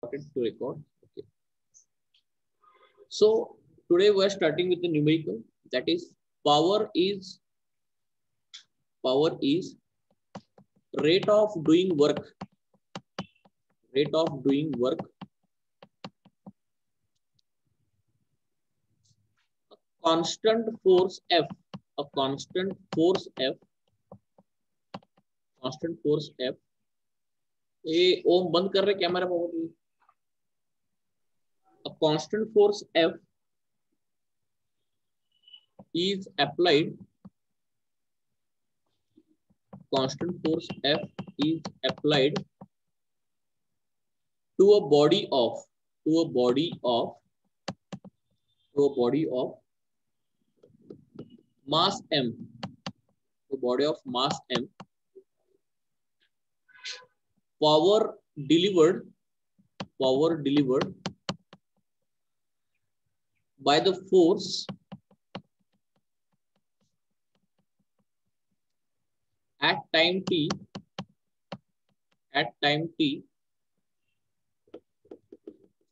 To record. Okay. So today we are starting with the numerical, that is power is rate of doing work. Rate of doing work. A constant force F. A constant force F. Constant force F. ये ओम बंद कर रहे camera बहुत. A constant force F is applied. Constant force F is applied to a body of mass m. To body of mass m. Power delivered by the force at time t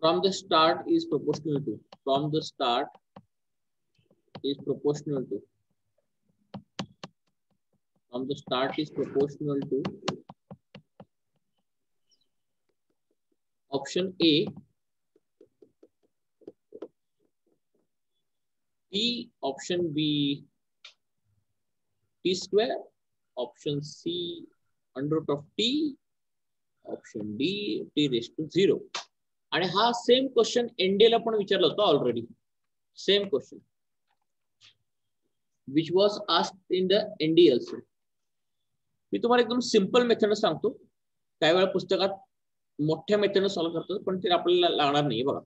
from the start is proportional to option A T, option B T square, option C under root of T, option D T raised to 0. आणि हा same question एनडीएला पण विचारला होता already. Same question which was asked in the NDA also. मी तुम्हाला एकदम simple method सांगतो. काही वेळा पुस्तकात मोठ्या मेथड सॉल्व्ह करतात पण ते आपल्याला लागणार नाही. बघा,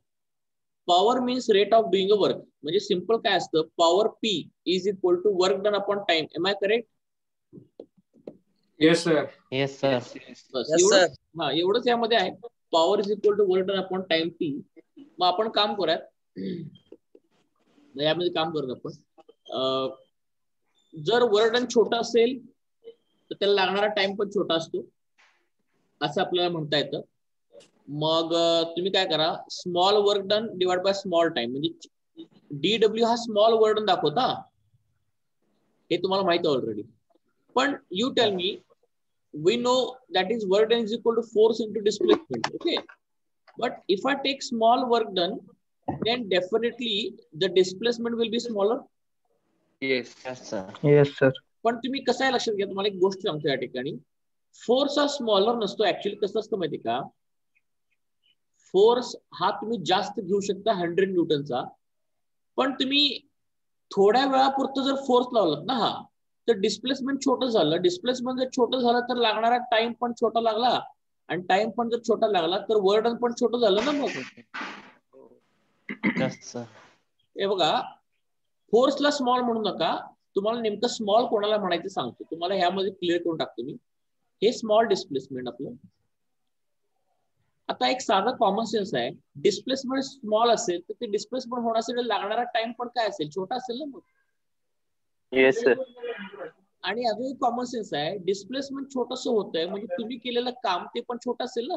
power means rate of doing a work. म्हणजे सिंपल काय असतं, power p is equal to work done upon time. Am I correct? Yes sir. Yes sir. हा, एवढंच यामध्ये आहे. Power is equal to work done upon time p. मग आपण काम करूयात, यामध्ये काम करूया आपण. जर वर्क डन छोटा असेल तर त्याला लागणारा टाइम पण छोटा असतो असं आपल्याला म्हणता येतं. मग तुम्ही काय करा, small work done divide by small time. म्हणजे डीडब्ल्यू हा स्मॉल वर्क डन दाखवता, हे तुम्हाला माहिती आहे ऑलरेडी. पण you tell me, we know that is work done is equal to force into displacement. Okay, but if I take small work done, then definitely the displacement will be smaller. Yes sir. Yes sir. पण तुम्ही कसं आहे लक्षात घ्या, तुम्हाला एक गोष्ट सांगतो या ठिकाणी. फोर्स हा स्मॉलर नसतो. ऍक्च्युअली कसं असतं माहिती का, फोर्स हा तुम्ही जास्त घेऊ शकता 100 न्यूटनचा, पण तुम्ही थोड्या वेळापुरतं जर फोर्स लावलात ना, हा तर डिस्प्लेसमेंट छोटं झालं. डिस्प्लेसमेंट जर छोटं झालं तर लागणारा टाइम पण छोटा लागला, आणि टाइम पण जर छोटा लागला तर वर्क डन पण छोटं झालं ना. मग हे बघा, फोर्सला स्मॉल म्हणू नका. तुम्हाला नेमकं स्मॉल कोणाला म्हणायचं सांगतो, तुम्हाला ह्यामध्ये क्लिअर करून टाकतो मी. हे स्मॉल डिस्प्लेसमेंट आपलं. आता एक साधा कॉमन सेन्स आहे, डिस्प्लेसमेंट स्मॉल असेल तर ते डिस्प्लेसमेंट होण्यासाठी लागणारा टाइम पण काय असेल, छोटा असेल ना. मग येस सर. आणि अजून एक कॉमन सेन्स आहे, डिस्प्लेसमेंट छोटस होतंय म्हणजे तुम्ही केलेलं काम ते पण छोटं असेल ना.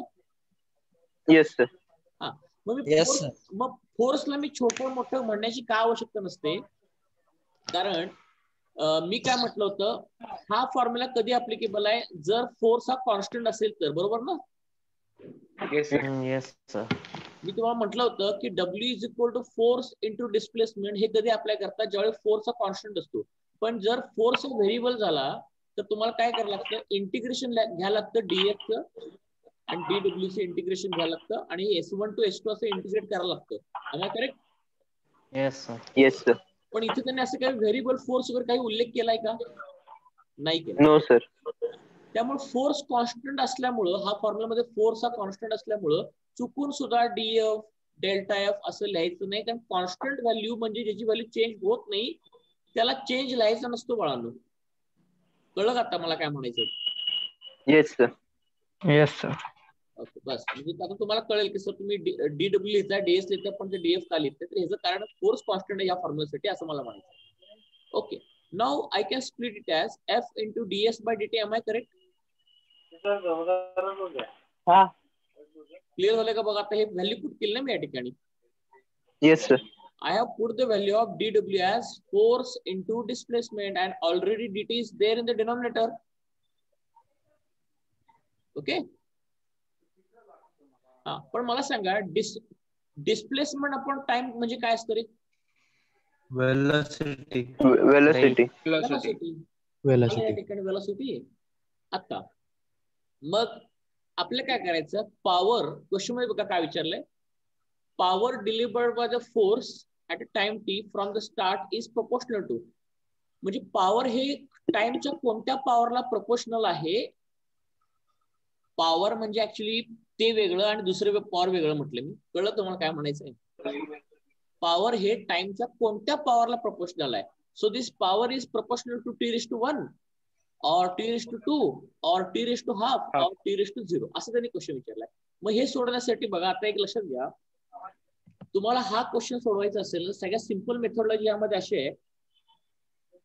Yes sir. हा, मग फोर्सला मी छोटं मोठं म्हणण्याची काय आवश्यकता नसते. कारण मी काय म्हटलं होतं, हा फॉर्म्युला कधी ऍप्लिकेबल आहे, जर फोर्स हा कॉन्स्टंट असेल तर. बरोबर ना? Yes sir. Yes sir. मी तुम्हाला म्हटलं होतं की W is equal to force into displacement. हे कधी अप्लाय करतात, ज्यावेळी फोर्स हा कॉन्स्टंट असतो. पण जर फोर्स व्हेरिएबल झाला तर तुम्हाला काय करायला लागतं, इंटिग्रेशन घ्यायला लागतं डीएफचं आणि डीडब्ल्यूचं इंटिग्रेशन घ्यायला लागतं, आणि S1 to S2 असं इंटिग्रेट करायला लागतं. Am I correct? Yes sir. Yes sir. पण इथे त्यांनी असं काही व्हेरिएबल फोर्स वगैरे काही उल्लेख केलाय का? नाही केला. No sir. त्यामुळे फोर्स कॉन्स्टंट असल्यामुळं, हा फॉर्म्युलामध्ये फोर्स हा कॉन्स्टंट असल्यामुळं चुकून सुद्धा डीएफ डेल्टा एफ असं लिहायचं नाही. कारण कॉन्स्टंट व्हॅल्यू म्हणजे ज्याची व्हॅल्यू चेंज होत नाही त्याला चेंज लिहायचा नसतो बाळांनो. कळलं का आता मला काय म्हणायचं? Yes sir. Yes sir. Okay, बस. म्हणजे आता तुम्हाला कळेल की सर तुम्ही डीडब्ल्यू लिहिता, डीएस लिहिता, पण ते डीएफ का लिहिते, तर ह्याचं कारण फोर्स कॉन्स्टंट आहे या फॉर्म्युलासाठी, असं मला म्हणायचं. Okay, now I can split it as f into ds by dt. Am I correct? Clear झालं का बघा. आता हे व्हॅल्यू पुट केली ना मी या ठिकाणी. Yes, sir. I have put the value of dW as force into displacement and already dt is there in the denominator. Okay. पण मला सांगा डिस्प्लेसमेंट अपॉन टाइम म्हणजे काय असतं रे? वेलोसिटी. वेलोसिटी. आता मग आपलं काय करायचं? पॉवर क्वेश्चन मध्ये बघा काय विचारलंय. Power delivered by the force at a time t from the start is proportional to. म्हणजे पॉवर हे टाइमच्या कोणत्या पॉवरला प्रोपोर्शनल आहे? पॉवर म्हणजे ऍक्च्युली ते वेगळं आणि दुसरं पॉवर वेगळं म्हटलं मी. कळलं तुम्हाला काय म्हणायचंय? पॉवर हे टाइमच्या कोणत्या पॉवरला प्रोपोर्शनल आहे. So this power is proportional to t⁻1 or t⁻2 or t⁻½ or t⁻0 असं त्यांनी क्वेश्चन विचारलाय. मग हे सोडवण्यासाठी बघा आता एक लक्षात घ्या. तुम्हाला हा क्वेश्चन सोडवायचा असेल तर सगळ्यात सिंपल मेथोडॉलॉजी यामध्ये अशी आहे.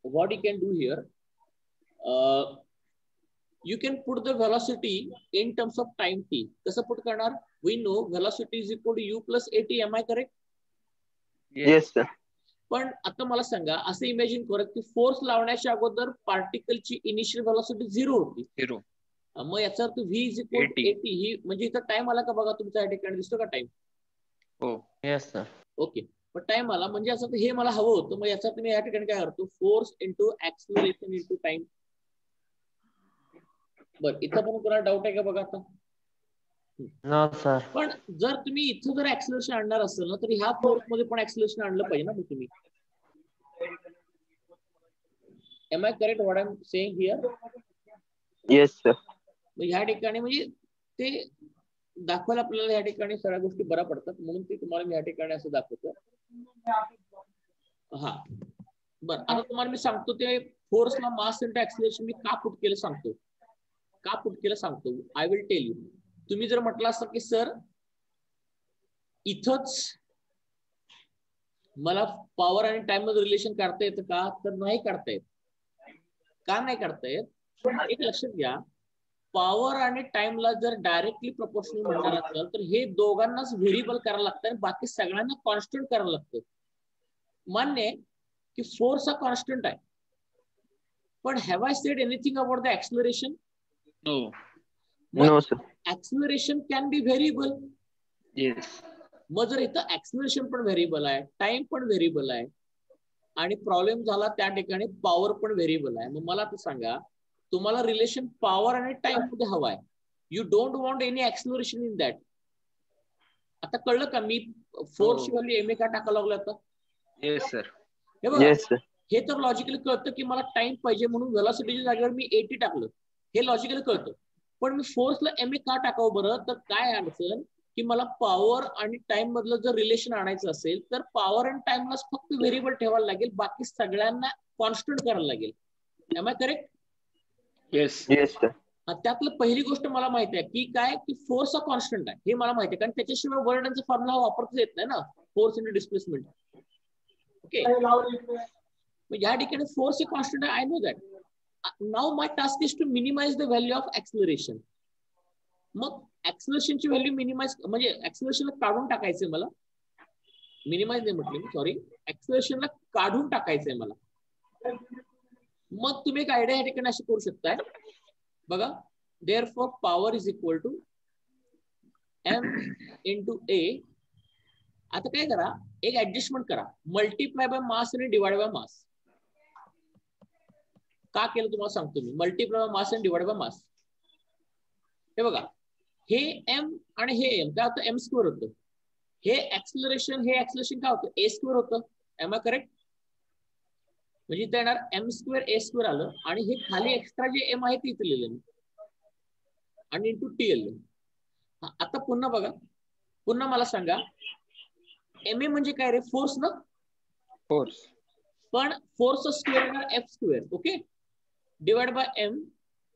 What you can do here, you can put the velocity in terms of time T. कसं पुट करणार? We know velocity is equal to u plus at. Am I correct? Yes, sir. पण आता मला सांगा, असं इमॅजिन करा की force लावण्याच्या अगोदर पार्टिकलची इनिशियल व्हेलॉसिटी 0 होती. मग याचा अर्थ v is equal to at. ही म्हणजे इथं टाइम आला का बघा तुमच्या या ठिकाणी दिसतो का टाइम? हो. Yes sir. ओके. पण टाइम आला म्हणजे असं हे मला हवं होतं. मग याचा तुम्ही या ठिकाणी काय करतो? Force into acceleration into time. बरं, इथं पण कोणाला डाऊट आहे का बघा आता? No sir. पण जर तुम्ही इथं जर ऍक्सिलरेशन आणणार असेल ना तर ह्या फोर्स मध्ये पण ऍक्सिलरेशन आणलं पाहिजे ना मग तुम्ही. Am I correct what I am saying here? Yes, sir. मग ह्या ठिकाणी म्हणजे ते दाखवायला आपल्याला या ठिकाणी सगळ्या गोष्टी बऱ्या पडतात म्हणून ते तुम्हाला मी या ठिकाणी असं दाखवतो. हा बरं, आता तुम्हाला मी सांगतो ते फोर्सला मास इंटू ऍक्सिलरेशन मी का पुट केलं सांगतो. का पुट केलं सांगतो. I will tell you. तुम्ही जर म्हटलं असतं की सर इथंच मला पॉवर आणि टाइम मध्ये रिलेशन काढता येतं का? तर नाही काढता येत. का नाही काढता येत? एक लक्षात घ्या. पॉवर आणि टाइमला जर डायरेक्टली प्रोपोर्शनल म्हणणार असेल तर हे दोघांनाच व्हेरिएबल करायला लागतं आणि बाकी सगळ्यांना कॉन्स्टंट करायला लागतं. मान्य आहे की फोर्स हा कॉन्स्टंट आहे. पण have I said anything about the acceleration? No, sir. Acceleration can be variable. Yes. मग जर इथं ऍक्सिलरेशन पण व्हेरिएबल आहे, टाइम पण व्हेरिएबल आहे आणि प्रॉब्लेम झाला त्या ठिकाणी पॉवर पण व्हेरिएबल आहे. मग मला तर सांगा, तुम्हाला रिलेशन पॉवर आणि टाइम मध्ये हवा आहे. You don't want any acceleration in that. आता कळलं का मी फोर्सची व्हॅल्यू एम ए का टाकायला लागलो आता? Yes sir. हे बघा, Yes, sir. हे तर लॉजिकली कळतं की मला टाइम पाहिजे म्हणून व्हेलॉसिटीच्या जागेवर मी at टाकलं. हे लॉजिकली कळतं. पण मी फोर्सला एम ए का टाकावं बरं? तर काय अडचण की मला पॉवर आणि टाइम मधलं जर रिलेशन आणायचं असेल तर पॉवर आणि टाइमलाच फक्त व्हेरिएबल ठेवायला लागेल, बाकी सगळ्यांना कॉन्स्टंट करायला लागेल. Am I correct? Yes. Yes, sir. त्यातलं पहिली गोष्ट मला माहिती आहे की काय की फोर्स हा कॉन्स्टंट आहे. हे मला माहिती आहे कारण त्याच्याशिवाय वर्डांचा फॉर्म्युला वापरता येत नाही ना. Force into displacement. ओके. मग या ठिकाणी फोर्स हे कॉन्स्टंट आहे. I know that. Now my task is to minimise the value of acceleration. मग ऍक्सिलरेशनची व्हॅल्यू मिनिमाइज म्हणजे ऍक्सिलरेशनला काढून टाकायचंय मला. मिनिमाइज नाही म्हटलं मी, सॉरी. ऍक्सिलरेशनला काढून टाकायचंय मला. मग तुम्ही एक आयडिया या ठिकाणी अशी करू शकताय बघा. Therefore power is equal to m into a. आता काय करा, एक ऍडजस्टमेंट करा. मल्टिप्लाय बाय मास आणि डिवाइड बाय मास. का केलं तुम्हाला सांगतो मी. मल्टिप्लाय बाय मास आणि डिवाइड बाय मास. हे बघा, हे एम आणि हे एम काय होतं? एम स्क्वेअर होतं. हे ऍक्सिलरेशन काय होतं? ए स्क्वेअर होतं. Am I correct? म्हणजे इथे येणार एम स्क्वेअर ए स्क्वेअर आलं आणि हे खाली एक्स्ट्रा जे एम आहे ते इथे लिहिलं आणि इंटू टी एल. आता पुन्हा बघा, पुन्हा मला सांगा एम ए म्हणजे काय रे? फोर्स ना. फोर्स. पण फोर्स स्क्वेअर येणार F square. Okay. Divide by m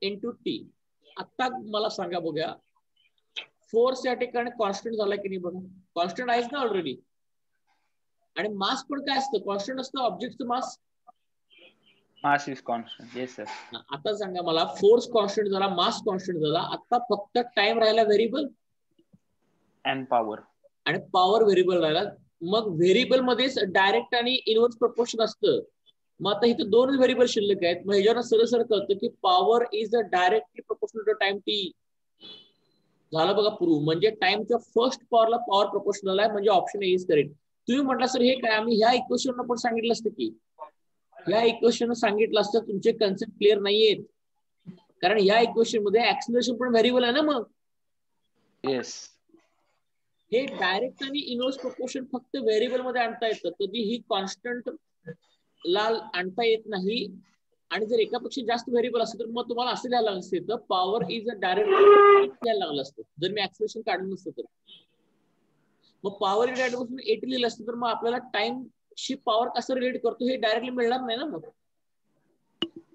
into T. आता मला सांगा बघा, फोर्स या ठिकाणी कॉन्स्टंट झाला की नाही बघा? कॉन्स्टंट आहेच ना ऑलरेडी. आणि मास पण काय असतं? कॉन्स्टंट असतं ऑब्जेक्टचं mass. Mass is constant. Yes sir. आता सांगा मला, फोर्स कॉन्स्टंट झाला, मास कॉन्स्टंट झाला, आता फक्त टाइम राहिला व्हेरिएबल. and power. आणि पॉवर व्हेरिएबल राहिला. मग व्हेरिएबल मध्येच डायरेक्ट आणि इनव्हर्स प्रपोर्शन असतं. मग आता इथे दोन व्हेरिएबल शिल्लक आहेत. मग ह्याच्यावर सरळ सरळ कळतं की power is a directly proportional to time T. झालं बघा प्रूव्ह. म्हणजे टाइमच्या फर्स्ट पॉवरला पॉवर प्रपोर्शनल आहे, म्हणजे ऑप्शन इज करेक्ट. तुम्ही म्हटलं सर हे काय, आम्ही ह्या इक्वेशन पण सांगितलं असतं की, ह्या इक्वेशन सांगितलं असतं तुमचे कन्सेप्ट क्लिअर नाहीयेत. कारण ह्या इक्वेशन मध्ये ऍक्सिलरेशन पण व्हेरिएबल आहे ना. मग Yes. हे डायरेक्ट आणि इनव्हर्स प्रपोर्शन फक्त व्हेरिएबल मध्ये आणता येतं, कधीही कॉन्स्टंट ला आणता येत नाही. आणि जर एकापेक्षा जास्त व्हेरिएबल असेल तर मग तुम्हाला असं लिहायला लागलं तर पॉवर इज अ डायरेक्ट लिहायला लागलं असतं जर मी ऍक्सिलरेशन काढलं नसतं तर. मग पॉवर डायरेक्ट पासून 80 लिहिलं असतं तर मग आपल्याला टाइम शी पॉवर कसं रिलेट करतो हे डायरेक्टली मिळणार नाही ना. मग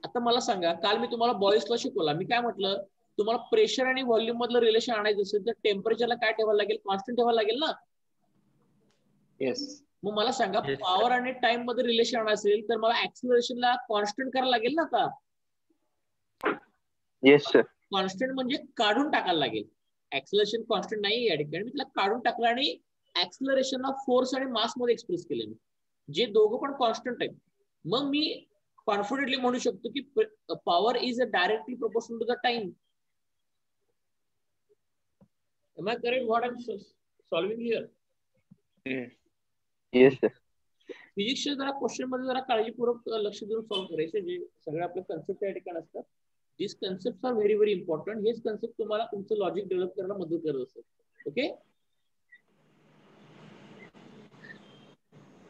आता मला सांगा, काल मी तुम्हाला बॉयल्स लॉ शिकवला. मी काय म्हटलं, तुम्हाला प्रेशर आणि व्हॉल्यूम मधलं रिलेशन आणायचं असेल तर टेम्परेचरला काय ठेवायला लागेल, कॉन्स्टंट ठेवायला लागेल ना. Yes. मग मला सांगा, पॉवर आणि टाइम मध्ये रिलेशन आणायचं असेल तर मला ऍक्सिलरेशनला कॉन्स्टंट करायला लागेल ना. आता Yes, sir. कॉन्स्टंट म्हणजे काढून टाकायला लागेल. ऍक्सिलरेशन कॉन्स्टंट नाही या ठिकाणी, मी तिला काढून टाकलं आणि ऍक्सिलरेशन फोर्स आणि मास मध्ये एक्सप्रेस केले मी, जे दोघं पण कॉन्स्टंट आहेत. मग मी कॉन्फिडेंटली म्हणू शकतो की power is a directly proportional to the time. Am I correct what I'm solving here? Yes. Yes, sir. फिजिक्सच्या जरा क्वेश्चन मध्ये जरा काळजीपूर्वक लक्ष देऊन सॉल्व्ह करायचे, जे सगळे आपले कन्सेप्ट या ठिकाणी असतात. This concept are very very important. हेच कन्सेप्ट तुम्हाला तुमचं लॉजिक डेव्हलप करायला मदत करत असतात. ओके.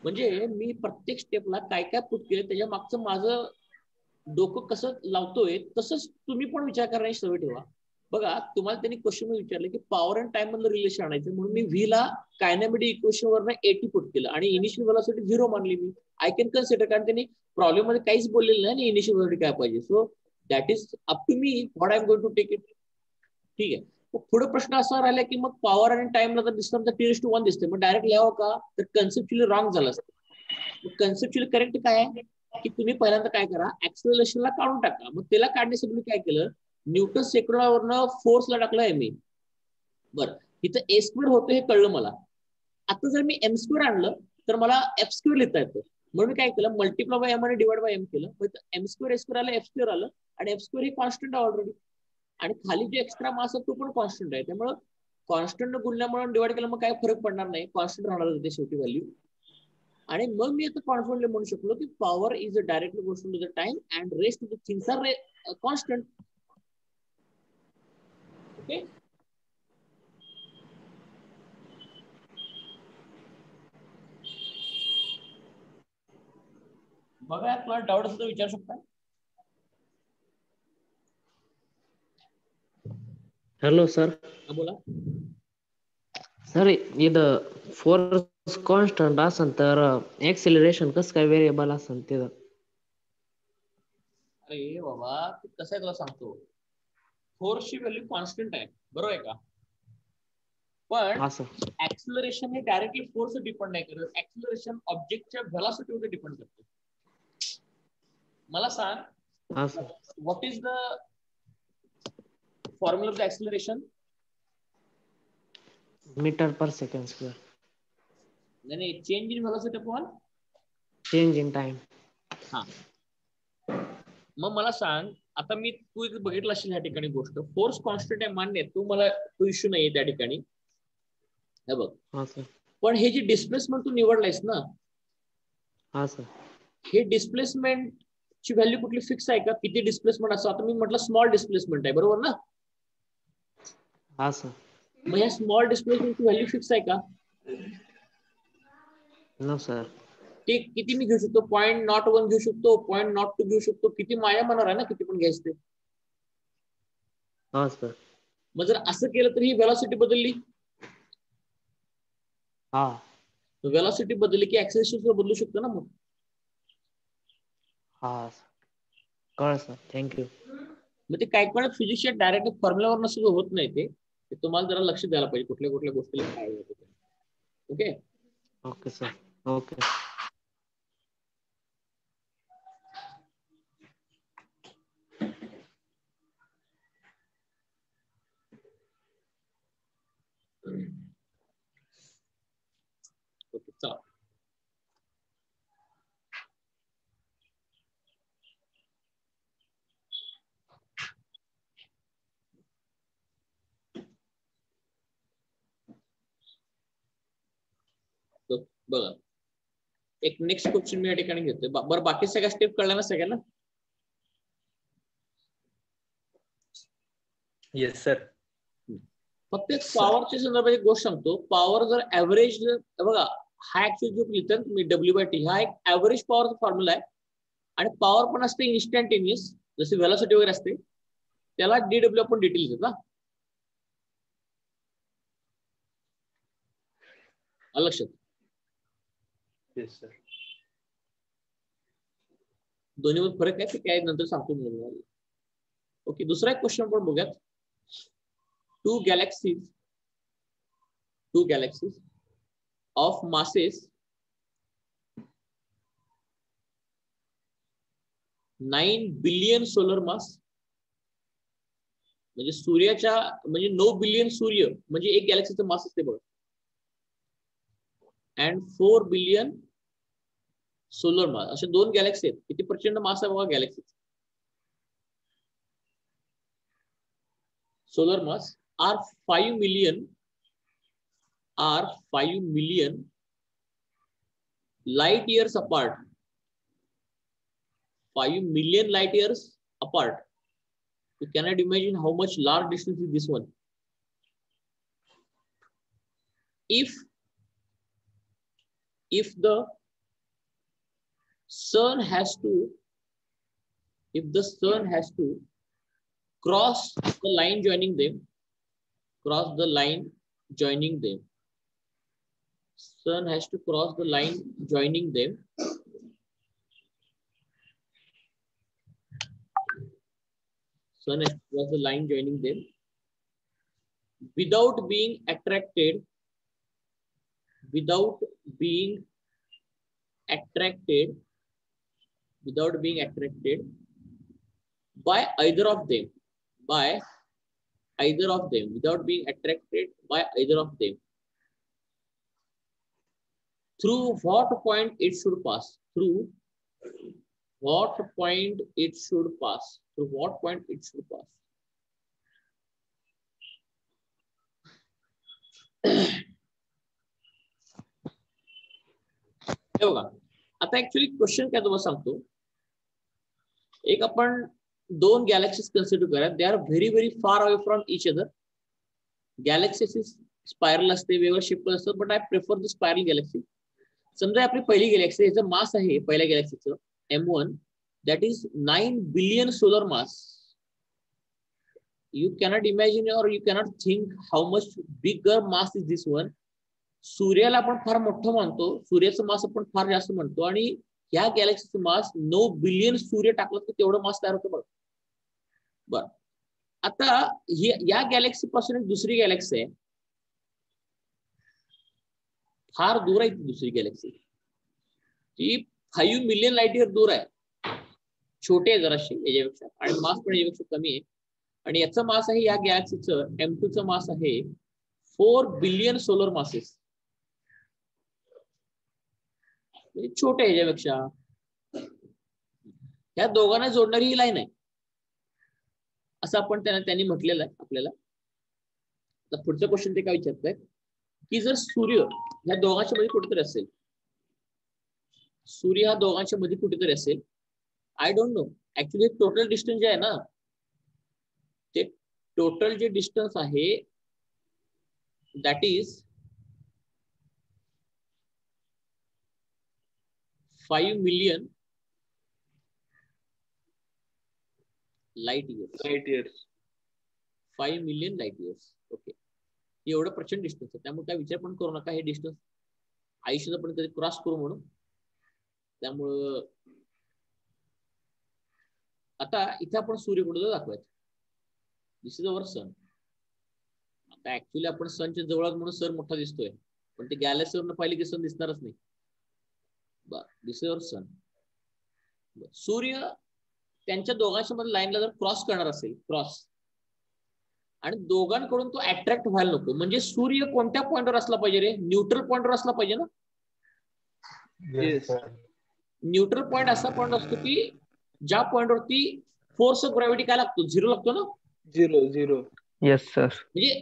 म्हणजे मी प्रत्येक स्टेपला काय काय पुट केलं त्याच्या मागचं माझं डोकं कसं लावतोय तसंच तुम्ही पण विचार करण्याची सवय ठेवा. बघा, तुम्हाला त्यांनी क्वेश्चन मध्ये विचारलं की पॉवर अँड टाइम मधलं रिलेशन आणायचं, म्हणून मी व्ही ला कायनेमॅटिक इक्वेशन वरनं 80 पुट केलं आणि इनिशियल व्हेलॉसिटी 0 मानली मी. आय कॅन कन्सिडर, कारण त्यांनी प्रॉब्लेम मध्ये काहीच बोललेलं नाही आणि इनिशियल व्हेलॉसिटी काय पाहिजे. So that is up to me what I am going to take it. ठीक आहे. पुढे प्रश्न असा राहिला की मग पॉवर आणि टाइमला तर दिसतं T:1 दिसते, मग डायरेक्ट लिहावं का, तर कन्सेप्च्युअली रॉंग झालं असतं. कन्सेप्च्युअली करेक्ट काय आहे की तुम्ही पहिल्यांदा काय करा, ऍक्सिलरेशनला काढून टाका. मग त्याला काढण्यासाठी मी काय केलं, न्यूटन सेकंडवरनं फोर्सला टाकलं एम ए. बरं, इथं A² होतं हे कळलं मला. आता जर मी M² आणलं तर मला F² लिहिता येतं. म्हणून मी काय केलं, मल्टिप्लाय बाय एम आणि डिवाइड बाय एम केलं. M² A² आलं, F² आलं आणि F² हे कॉन्स्टंट आहे ऑलरेडी. आणि खाली जे एक्स्ट्रा मास आहे तो पण कॉन्स्टंट आहे. त्यामुळे कॉन्स्टंट गुणल्यामुळे डिवाइड केलं मग काही फरक पडणार नाही, कॉन्स्टंट राहणार होते शेवटी व्हॅल्यू. आणि मग मी आता कॉन्फिडेंटली म्हणू शकलो की power is a directly proportional to the time and rest of the things are constant. Okay. बघा, तुम्हाला डाऊट असेल तर विचारू शकता. Hello sir. बोला सर, इथं फोर्स कॉन्स्टंट असेल तर एक्सेलरेशन कसं काय व्हेरिएबल असेल तिथं? अरे बाबा, कसं आहे तुला सांगतो, फोर्सची व्हॅल्यू कॉन्स्टंट आहे, बरोबर आहे का. पण असं ऍक्सिलरेशन हे डायरेक्टली फोर्स डिपेंड नाही करत, ऍक्सिलरेशन ऑब्जेक्टच्या व्हेलॉसिटीवर डिपेंड करते. मला सांग, असं what is the formula of the acceleration? Metre per second square. नाही, change in velocity upon change in time. हा. मग मला सांग, आता मी तू एक बघितलं असेल या ठिकाणी गोष्ट, फोर्स कॉन्स्टंट आहे मान्य, तू मला तो इश्यू नाहीये त्या ठिकाणी. हे बघ, हा सर. पण हे जे डिस्प्लेसमेंट तू निवडलायस ना, हा सर. हे डिस्प्लेसमेंट ची व्हॅल्यू कुठली फिक्स आहे का, किती डिस्प्लेसमेंट असं? आता मी म्हटलं स्मॉल डिस्प्लेसमेंट आहे, बरोबर ना. हा सर. मग या स्मॉल डिस्प्लेसमेंटची व्हॅल्यू फिक्स आहे का? No sir. ते किती मी घेऊ शकतो, 0.01 घेऊ शकतो, 0.02 घेऊ शकतो, किती माझ्या मनावर आहे ना, किती पण घ्यायचं ते. हा सर. मग जर असं केलं तर ही व्हेलॉसिटी बदलली, हा. व्हेलॉसिटी बदलली की ऍक्सेलरेशन बदलू शकतो ना. मग हा कळ सर, थँक्यू. मग ते काय पण फिजिक्सच्या डायरेक्ट फॉर्म्युलावर नसं होत नाही, ते तुम्हाला जरा लक्ष द्यायला पाहिजे कुठल्या कुठल्या गोष्टीला काय होतं. ओके. Okay sir. ओके. चला बघा, एक नेक्स्ट क्वेश्चन मी या ठिकाणी घेतोय. बरं, बाकी सगळ्या स्टेप कळल्या ना सगळ्यांना? Yes sir. फक्त एक पॉवरच्या संदर्भात एक गोष्ट सांगतो. पॉवर जर ऍव्हरेज, बघा हा ऍक्च्युअली जो लिहितात तुम्ही W/T हा एक ऍव्हरेज पॉवरचा फॉर्म्युला आहे. आणि पॉवर पण असते इन्स्टंटेनियस, जसे व्हेलॉसिटी वगैरे असते, त्याला DW आपण डिटेल घेतो ना. लक्षात? Yes sir. दोन्ही मध्ये फरक आहे ते काय नंतर सांगतो मी. ओके, दुसरा एक क्वेश्चन आपण बघूयात. two galaxies of masses 9 billion solar मास, म्हणजे सूर्याच्या म्हणजे 9 बिलियन सूर्य म्हणजे एक गॅलेक्सीचं मास असते बघा. अँड 4 बिलियन सोलर मास, असे दोन गॅलेक्सी आहेत. किती प्रचंड मास आहे बघा Galaxy. Solar mass are 5 million light years apart. 5 million light years apart. You cannot imagine how much large distance is this one. If the sun has to cross the line joining them, sun has to cross the line joining them, without being attracted by either of them, through what point it should pass, हे बघा. आता actually question काय तुम्हाला सांगतो. एक आपण दोन galaxies consider करा. They are very very far away from each other. Galaxy spiral असते, वेगवेगळ्या शेप असतात, but I prefer the spiral Galaxy. समजा आपली पहिली गॅलेक्सी, याचं मास आहे पहिल्या गॅलेक्सीचं M1, that is 9 billion solar mass. You cannot imagine or you cannot think how much bigger mass is this one. सूर्याला आपण फार मोठं मानतो, सूर्याचं मास आपण फार जास्त म्हणतो, आणि या गॅलेक्सीचं मास 9 बिलियन सूर्य टाकलं तर तेवढं मास तयार होतं बघ. बर, आता या गॅलेक्सी पासून एक दुसरी गॅलेक्सी आहे, फार दूर आहे ती दुसरी गॅलेक्सी. ती 5 मिलियन लाईट इयर दूर आहे, छोटे आहे जराशी याच्यापेक्षा, आणि मास पण याच्यापेक्षा कमी आहे. आणि याचं मास आहे, या गॅलेक्सीचं M2चं मास आहे 4 बिलियन सोलर मासेस. म्हणजे छोटे याच्यापेक्षा. या दोघांना जोडणारी ही लाईन आहे, असं आपण त्यांनी म्हटलेलं आहे आपल्याला. तर पुढचं क्वेश्चन ते काय विचारतंय की जर सूर्य ह्या दोघांच्या मध्ये कुठेतरी असेल, सूर्य हा दोघांच्या मध्ये कुठेतरी असेल, I don't know actually total distance जे आहे ना, ते टोटल जे डिस्टन्स आहे that is 5 million light years. 5 million light years. Okay, एवढं प्रचंड डिस्टन्स आहे. त्यामुळे काय विचार पण करू नका हे डिस्टन्स आयुष्यात आपण कधी क्रॉस करू म्हणून. त्यामुळं आता इथे आपण सूर्य कुठं दाखवायचं. दिस इज अवर सन. आता ऍक्च्युली आपण सनच्या जवळ म्हणून सर मोठा दिसतोय, पण ते गॅलेक्सीवरनं पाहिले की सन दिसणारच नाही. दिस इज अवर सन. सूर्य त्यांच्या दोघांच्या मध्ये लाईनला जर क्रॉस करणार असेल, आणि दोघांकडून तो अट्रॅक्ट व्हायला नको, म्हणजे सूर्य कोणत्या पॉइंटवर असला पाहिजे रे? न्यूट्रल पॉइंटवर असला पाहिजे ना. Yes, sir. न्यूट्रल पॉईंट असा पॉईंट असतो की ज्या पॉईंटवरती फोर्स ऑफ ग्रॅव्हिटी काय लागतो, 0 लागतो ना. 0. Yes, sir. म्हणजे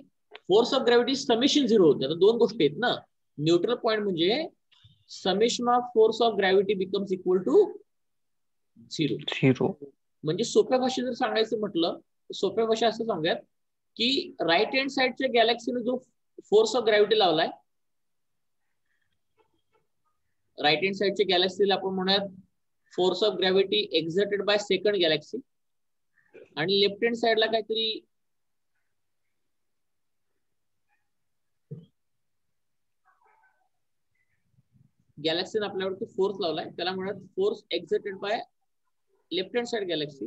फोर्स ऑफ ग्रॅव्हिटी समेशन 0 होते. आता दोन गोष्टी आहेत ना. न्यूट्रल पॉईंट म्हणजे summation of force of gravity becomes equal to 0. 0. म्हणजे सोप्या भाषेत जर सांगायचं म्हटलं, सोप्या भाषा असं सांगूयात की राईट हँड साइडच्या गॅलेक्सीने जो फोर्स ऑफ ग्रॅव्हिटी लावलाय, राईट हँड साइडच्या गॅलेक्सीला आपण म्हणूयात force of gravity exerted bye second galaxy, आणि लेफ्ट हँड साइडला काहीतरी गॅलेक्सीने आपल्यावरती फोर्स लावलाय, त्याला म्हणूयात force exerted by left hand side Galaxy.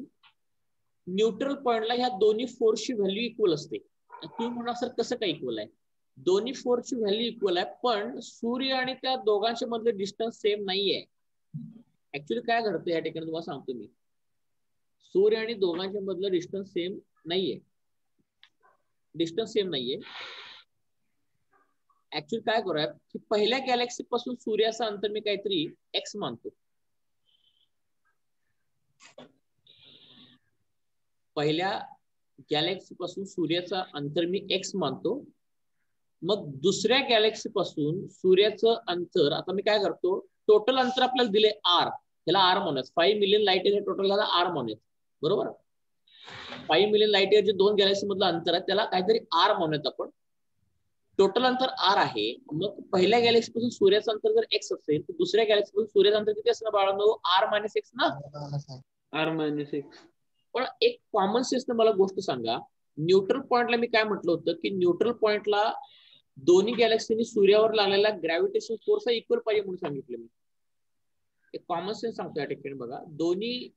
Neutral पॉइंटला ह्या दोन्ही फोर्सची व्हॅल्यू इक्वल असते. तुम्ही म्हणा सर कसं काय इक्वल आहे? दोन्ही फोर्सची व्हॅल्यू इक्वल आहे, पण सूर्य आणि त्या दोघांच्या मधले डिस्टन्स सेम नाहीये. ऍक्च्युली काय घडतं या ठिकाणी तुम्हाला सांगतो मी. सूर्य आणि दोघांच्या मधलं डिस्टन्स सेम नाहीये. ऍक्च्युली काय करूयात की पहिल्या गॅलेक्सी पासून सूर्याचं अंतर मी काहीतरी एक्स मानतो. पहिल्या गॅलेक्सी पासून सूर्याचं अंतर मी एक्स मानतो. मग दुसऱ्या गॅलेक्सी पासून सूर्याचं अंतर आता मी काय करतो, टोटल अंतर आपल्याला दिले आर, त्याला आर म्हणूयात. 5 मिलियन लाईट इयर टोटल झाला आर म्हणूयात, बरोबर. 5 मिलियन लाईट इयर जे दोन गॅलेक्सी मधलं अंतर आहे त्याला काहीतरी आर म्हणूयात आपण. टोटल अंतर आर आहे. मग पहिल्या गॅलेक्सी पासून सूर्याचं अंतर जर एक्स असेल तर दुसऱ्या गॅलेक्सी पासून सूर्याचं अंतर किती असणार बाळांनो? आर मायनस एक्स ना. R-6. पण एक कॉमन सेन्स मला गोष्ट सांगा, न्यूट्रल पॉइंटला मी काय म्हटलं होतं की न्यूट्रल पॉइंटला दोन्ही गॅलेक्सीनी सूर्यावर लागलेला ग्रॅव्हिटेशन फोर्स हा इक्वल पाहिजे म्हणून सांगितलं मी. एक कॉमन सेन्स सांगतो या ठिकाणी बघा, दोन्ही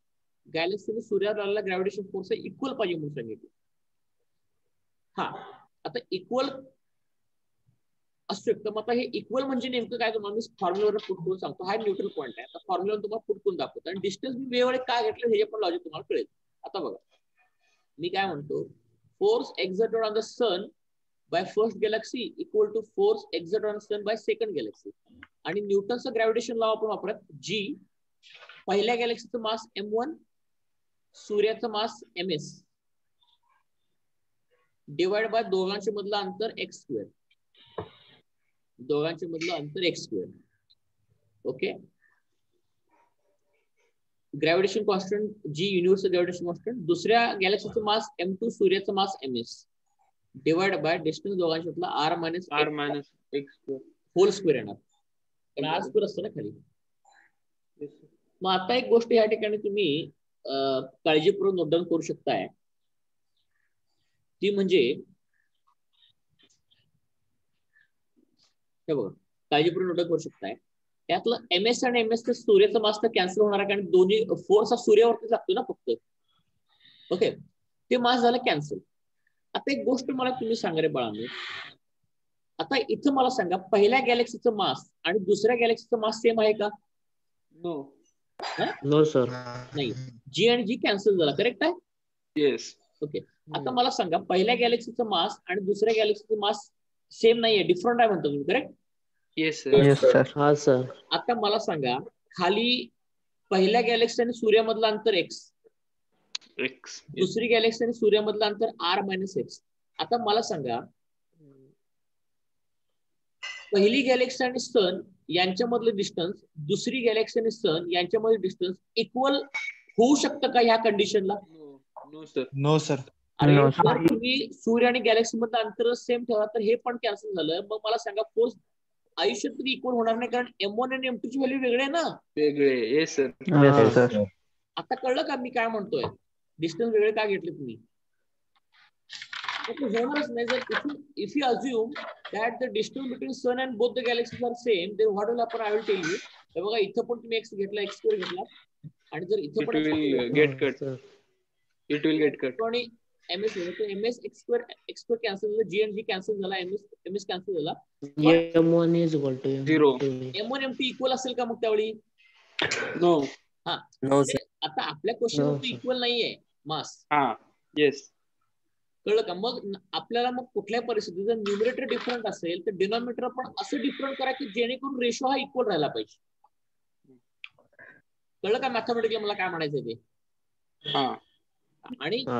गॅलेक्सीनी सूर्यावर लागलेला ग्रॅव्हिटेशन फोर्स हा इक्वल पाहिजे म्हणून सांगितलं. हा, आता इक्वल असू शकतं. मग आता हे इक्वल म्हणजे नेमकं काय तुम्हाला मी फॉर्म्युलावर पुट करून सांगतो. हा न्यूट्रल पॉइंट आहे. आता फॉर्म्युला तुम्हाला पुट करून दाखवतो आणि डिस्टन्स मी वेळेवर काय घेतलं हे पण लॉजिक तुम्हाला कळेल. आता बघा मी काय म्हणतो, force exerted on the sun by first galaxy equal to force exerted on sun by second galaxy. आणि न्यूटनचं ग्रॅव्हिटेशन लॉ आपण वापरत, जी पहिल्या गॅलेक्सीचं मास m1, सूर्याचं मास ms डिवाइड बाय दोघांच्या मधलं अंतर x². दोघांच्या मधलं अंतर x². Okay. Gravitation constant G universal gravitation constant, दुसऱ्या गॅलेक्सीचं मास m2, सूर्याचं mass ms divide by distance दोघांच्या मधला r minus x² hole square येणार. पण r स्क्वेअर असतं ना खाली. मग आता एक गोष्ट या ठिकाणी तुम्ही काळजीपूर्वक नोट डाऊन करू शकताय, ती म्हणजे हे बघा, काळजीपूर्वक नोट डाऊन करू शकताय, त्यातलं ms आणि ms सूर्याचं मास तर कॅन्सल होणार आहे, कारण दोन्ही फोर्स हा सूर्यावरती लागतो ना फक्त. ओके, ते मास झालं कॅन्सल. आता एक गोष्ट मला तुम्ही सांगा रे बाळांनो, आता इथं मला सांगा पहिल्या गॅलेक्सीचं मास आणि दुसऱ्या गॅलेक्सीचं मास सेम आहे का? No sir. नाही. जी आणि जी कॅन्सल झाला, करेक्ट आहे? येस. ओके. आता मला सांगा पहिल्या गॅलेक्सीचं मास आणि दुसऱ्या गॅलेक्सीचं मास सेम नाहीये, डिफरंट आहे म्हणतो तुम्ही, करेक्ट? Yes Yes, sir. हा सर. आता मला सांगा खाली पहिल्या गॅलेक्सी आणि सूर्यामधलं अंतर x, दुसरी गॅलेक्सी आणि सूर्यामधलं अंतर r मायनस x. आता मला सांगा पहिली गॅलेक्सी आणि सन यांच्यामधलं डिस्टन्स, दुसरी गॅलेक्सी आणि सन यांच्यामधलं डिस्टन्स इक्वल होऊ शकतं का ह्या कंडिशनला? No sir. अरे No, जर तुम्ही सूर्य आणि गॅलेक्सी मधलं अंतर सेम ठेवा तर हे पण कॅन्सल झालं. मग मला सांगा फोर्स आयुष्यात तरी इक्वल होणार नाही, कारण m1 आणि m2 ची व्हॅल्यू वेगळे आहे ना. वेगळे. Yes sir. Yes, sir. आता कळलं का मी काय म्हणतोय? डिस्टन्स वेगळे का घेतले तुम्ही? होणारच नाही. जर if you assume that the distance between sun and both the galaxies are same, then what will happen? I will tell you. हे बघा इथं पण तुम्ही एक्स घेतला, x² घेतला, आणि जर इथं पण get cut. It will get cut. आणि ms ms x² कॅन्सल झाला, g आणि g कॅन्सल झाला, ms कॅन्सल झाला. m1 is equal to 0. m1 m2 equal असेल का मग त्यावेळी? नो. हा. No, sir. आता आपल्या क्वेश्चन No, वरती sir. इक्वल नाहीये मास. हा. येस. कळलं का? मग आपल्याला मग कुठल्या परिस्थितीत जर न्यूमरेटर डिफरंट असेल तर डिनॉमिनेटर पण असं डिफरंट करा की जेणेकरून रेशो हा इक्वल राहायला पाहिजे. कळलं का मॅथमॅटिकली मला काय म्हणायचं ते? हा. आणि हा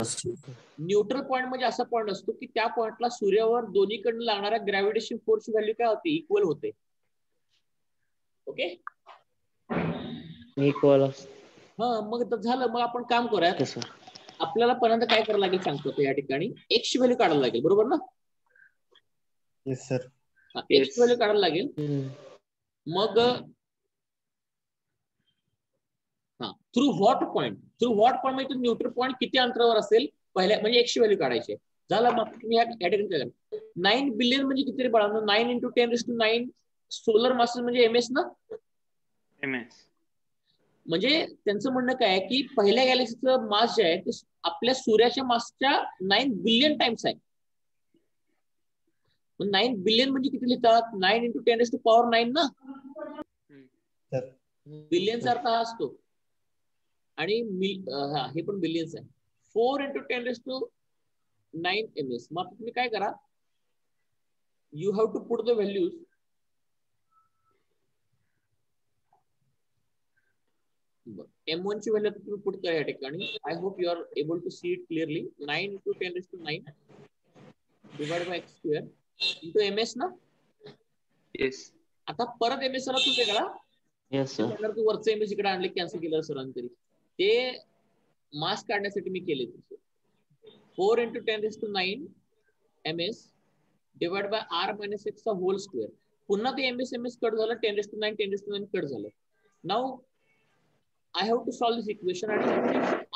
न्यूट्रल पॉईंट म्हणजे असा पॉईंट असतो की त्या पॉईंटला सूर्यावर दोन्हीकडनं लागणाऱ्या ग्रॅव्हिटेशन फोर्सची व्हॅल्यू काय होते? इक्वल होते. ओके. इक्वल हा मग झालं. मग आपण काम करूयात. सर. आपल्याला पहिल्यांदा काय करायला लागेल सांगतो या ठिकाणी एक्स ची व्हॅल्यू काढायला लागेल, बरोबर ना? Yes sir. एक्स ची व्हॅल्यू काढायला लागेल. मग थ्रू व्हॉट पॉईंट म्हणजे न्यूट्रल पॉईंट किती अंतरावर असेल पहिल्या, म्हणजे एक्स ची व्हॅल्यू काढायची. झालं. मग तुम्ही या ठिकाणी काय करा, 9 बिलियन म्हणजे किती रे बाळांनो? 9 × 10⁹ सोलर मासेस म्हणजे एमएस ना? MS. म्हणजे त्यांचं म्हणणं काय आहे की पहिल्या गॅलेक्सीचं मास जे आहे ते आपल्या सूर्याच्या मासच्या 9 बिलियन टाइम्स आहे. 9 बिलियन म्हणजे किती लिहितात? 9 × 10⁹ ना? सर. बिलियनचा अर्थ हा असतो. आणि हे पण बिलियन्स आहे. 4 × 10⁹ MS. मग तुम्ही काय करा, you have to put the values. M1 ची व्हॅल्यू तुम्ही पुट करा या ठिकाणी. I hope you are able to see it clearly. 9 × 10⁹ divide by x² into MS ना? येस. आता परत MS ला तुम्ही करा. Yes sir. तू वरचं MS इकडे आणले, कॅन्सल केलं सरांनी तरी. ते मास काढण्यासाठी मी केले. 4 × 10⁹ MS divide by r - x चा होल स्क्वेअर. पुन्हा ते MS कट झालं, 10⁹ कट झालं. Now I have to solve this equation. आणि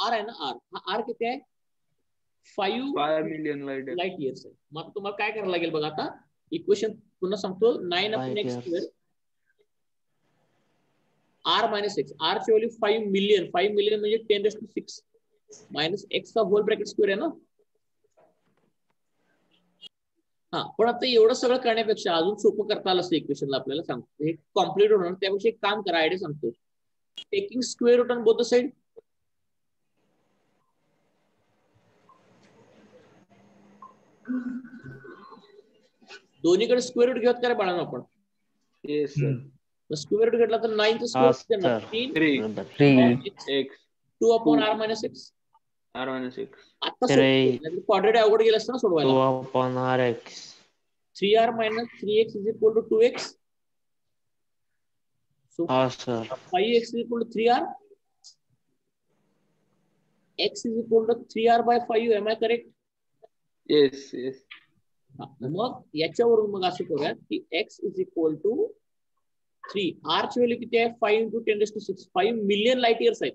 r आहे ना, हा r किती आहे? 5 मिलियन लाईट इयर्स आहे. मग तुम्हाला काय करायला लागेल बघा आता. इक्वेशन पुन्हा सांगतो. 9/x² r - x. r ची व्हॅल्यू 5 मिलियन. 5 मिलियन म्हणजे 10⁶ मायनस x चा होल ब्रॅकेट स्क्वेअर आहे ना? हा. पण आता एवढं सगळं करण्यापेक्षा अजून सोपं करता आलं असं इक्वेशनला आपल्याला सांगतो. हे कॉम्प्लीट होणार. त्यापेक्षा एक काम करा, आयडिया सांगतो. Taking square root on both the side. दोन्हीकडे स्क्वेअर रूट घेऊयात का रे बाळांनो आपण? Yes sir. स्क्वेअर रूट घेतला तर 9 चा हा square sir. 3 3 X 2/r - x. R-6. आता क्वाड्रेट अवघड गेलं असतं ना सोडवायला. 2/rx. 3r - 3x = 2x. So हा sir. 5x = 3r. x = 3r/5. Am I correct? Yes yes. मग याच्यावरून मग असं करूयात की x = 3. r ची व्हॅल्यू किती आहे? 5 × 10⁶. 5 मिलियन लाईट इयर्स आहेत.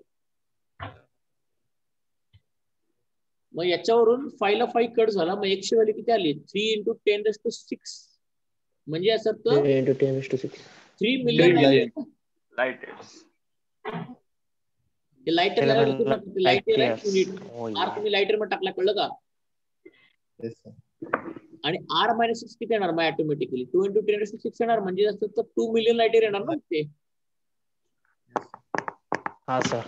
मग याच्यावरून 5 ला 5 कट झाला. मग x ची व्हॅल्यू किती आली? 3 × 10⁶. म्हणजे असं 3 × 10⁶. 3 3 million million light years. Lighter Light आहे years. Unit. Oh, r yeah. तुम्ही लाईटर मध्ये टाकला, कळलं का? Yes sir. आणि r - 6 किती येणार? मग ऑटोमॅटिकली 2 × 10⁶ येणार. म्हणजे असं तर 2 मिलियन लाईट येणार ना ते. हा सर.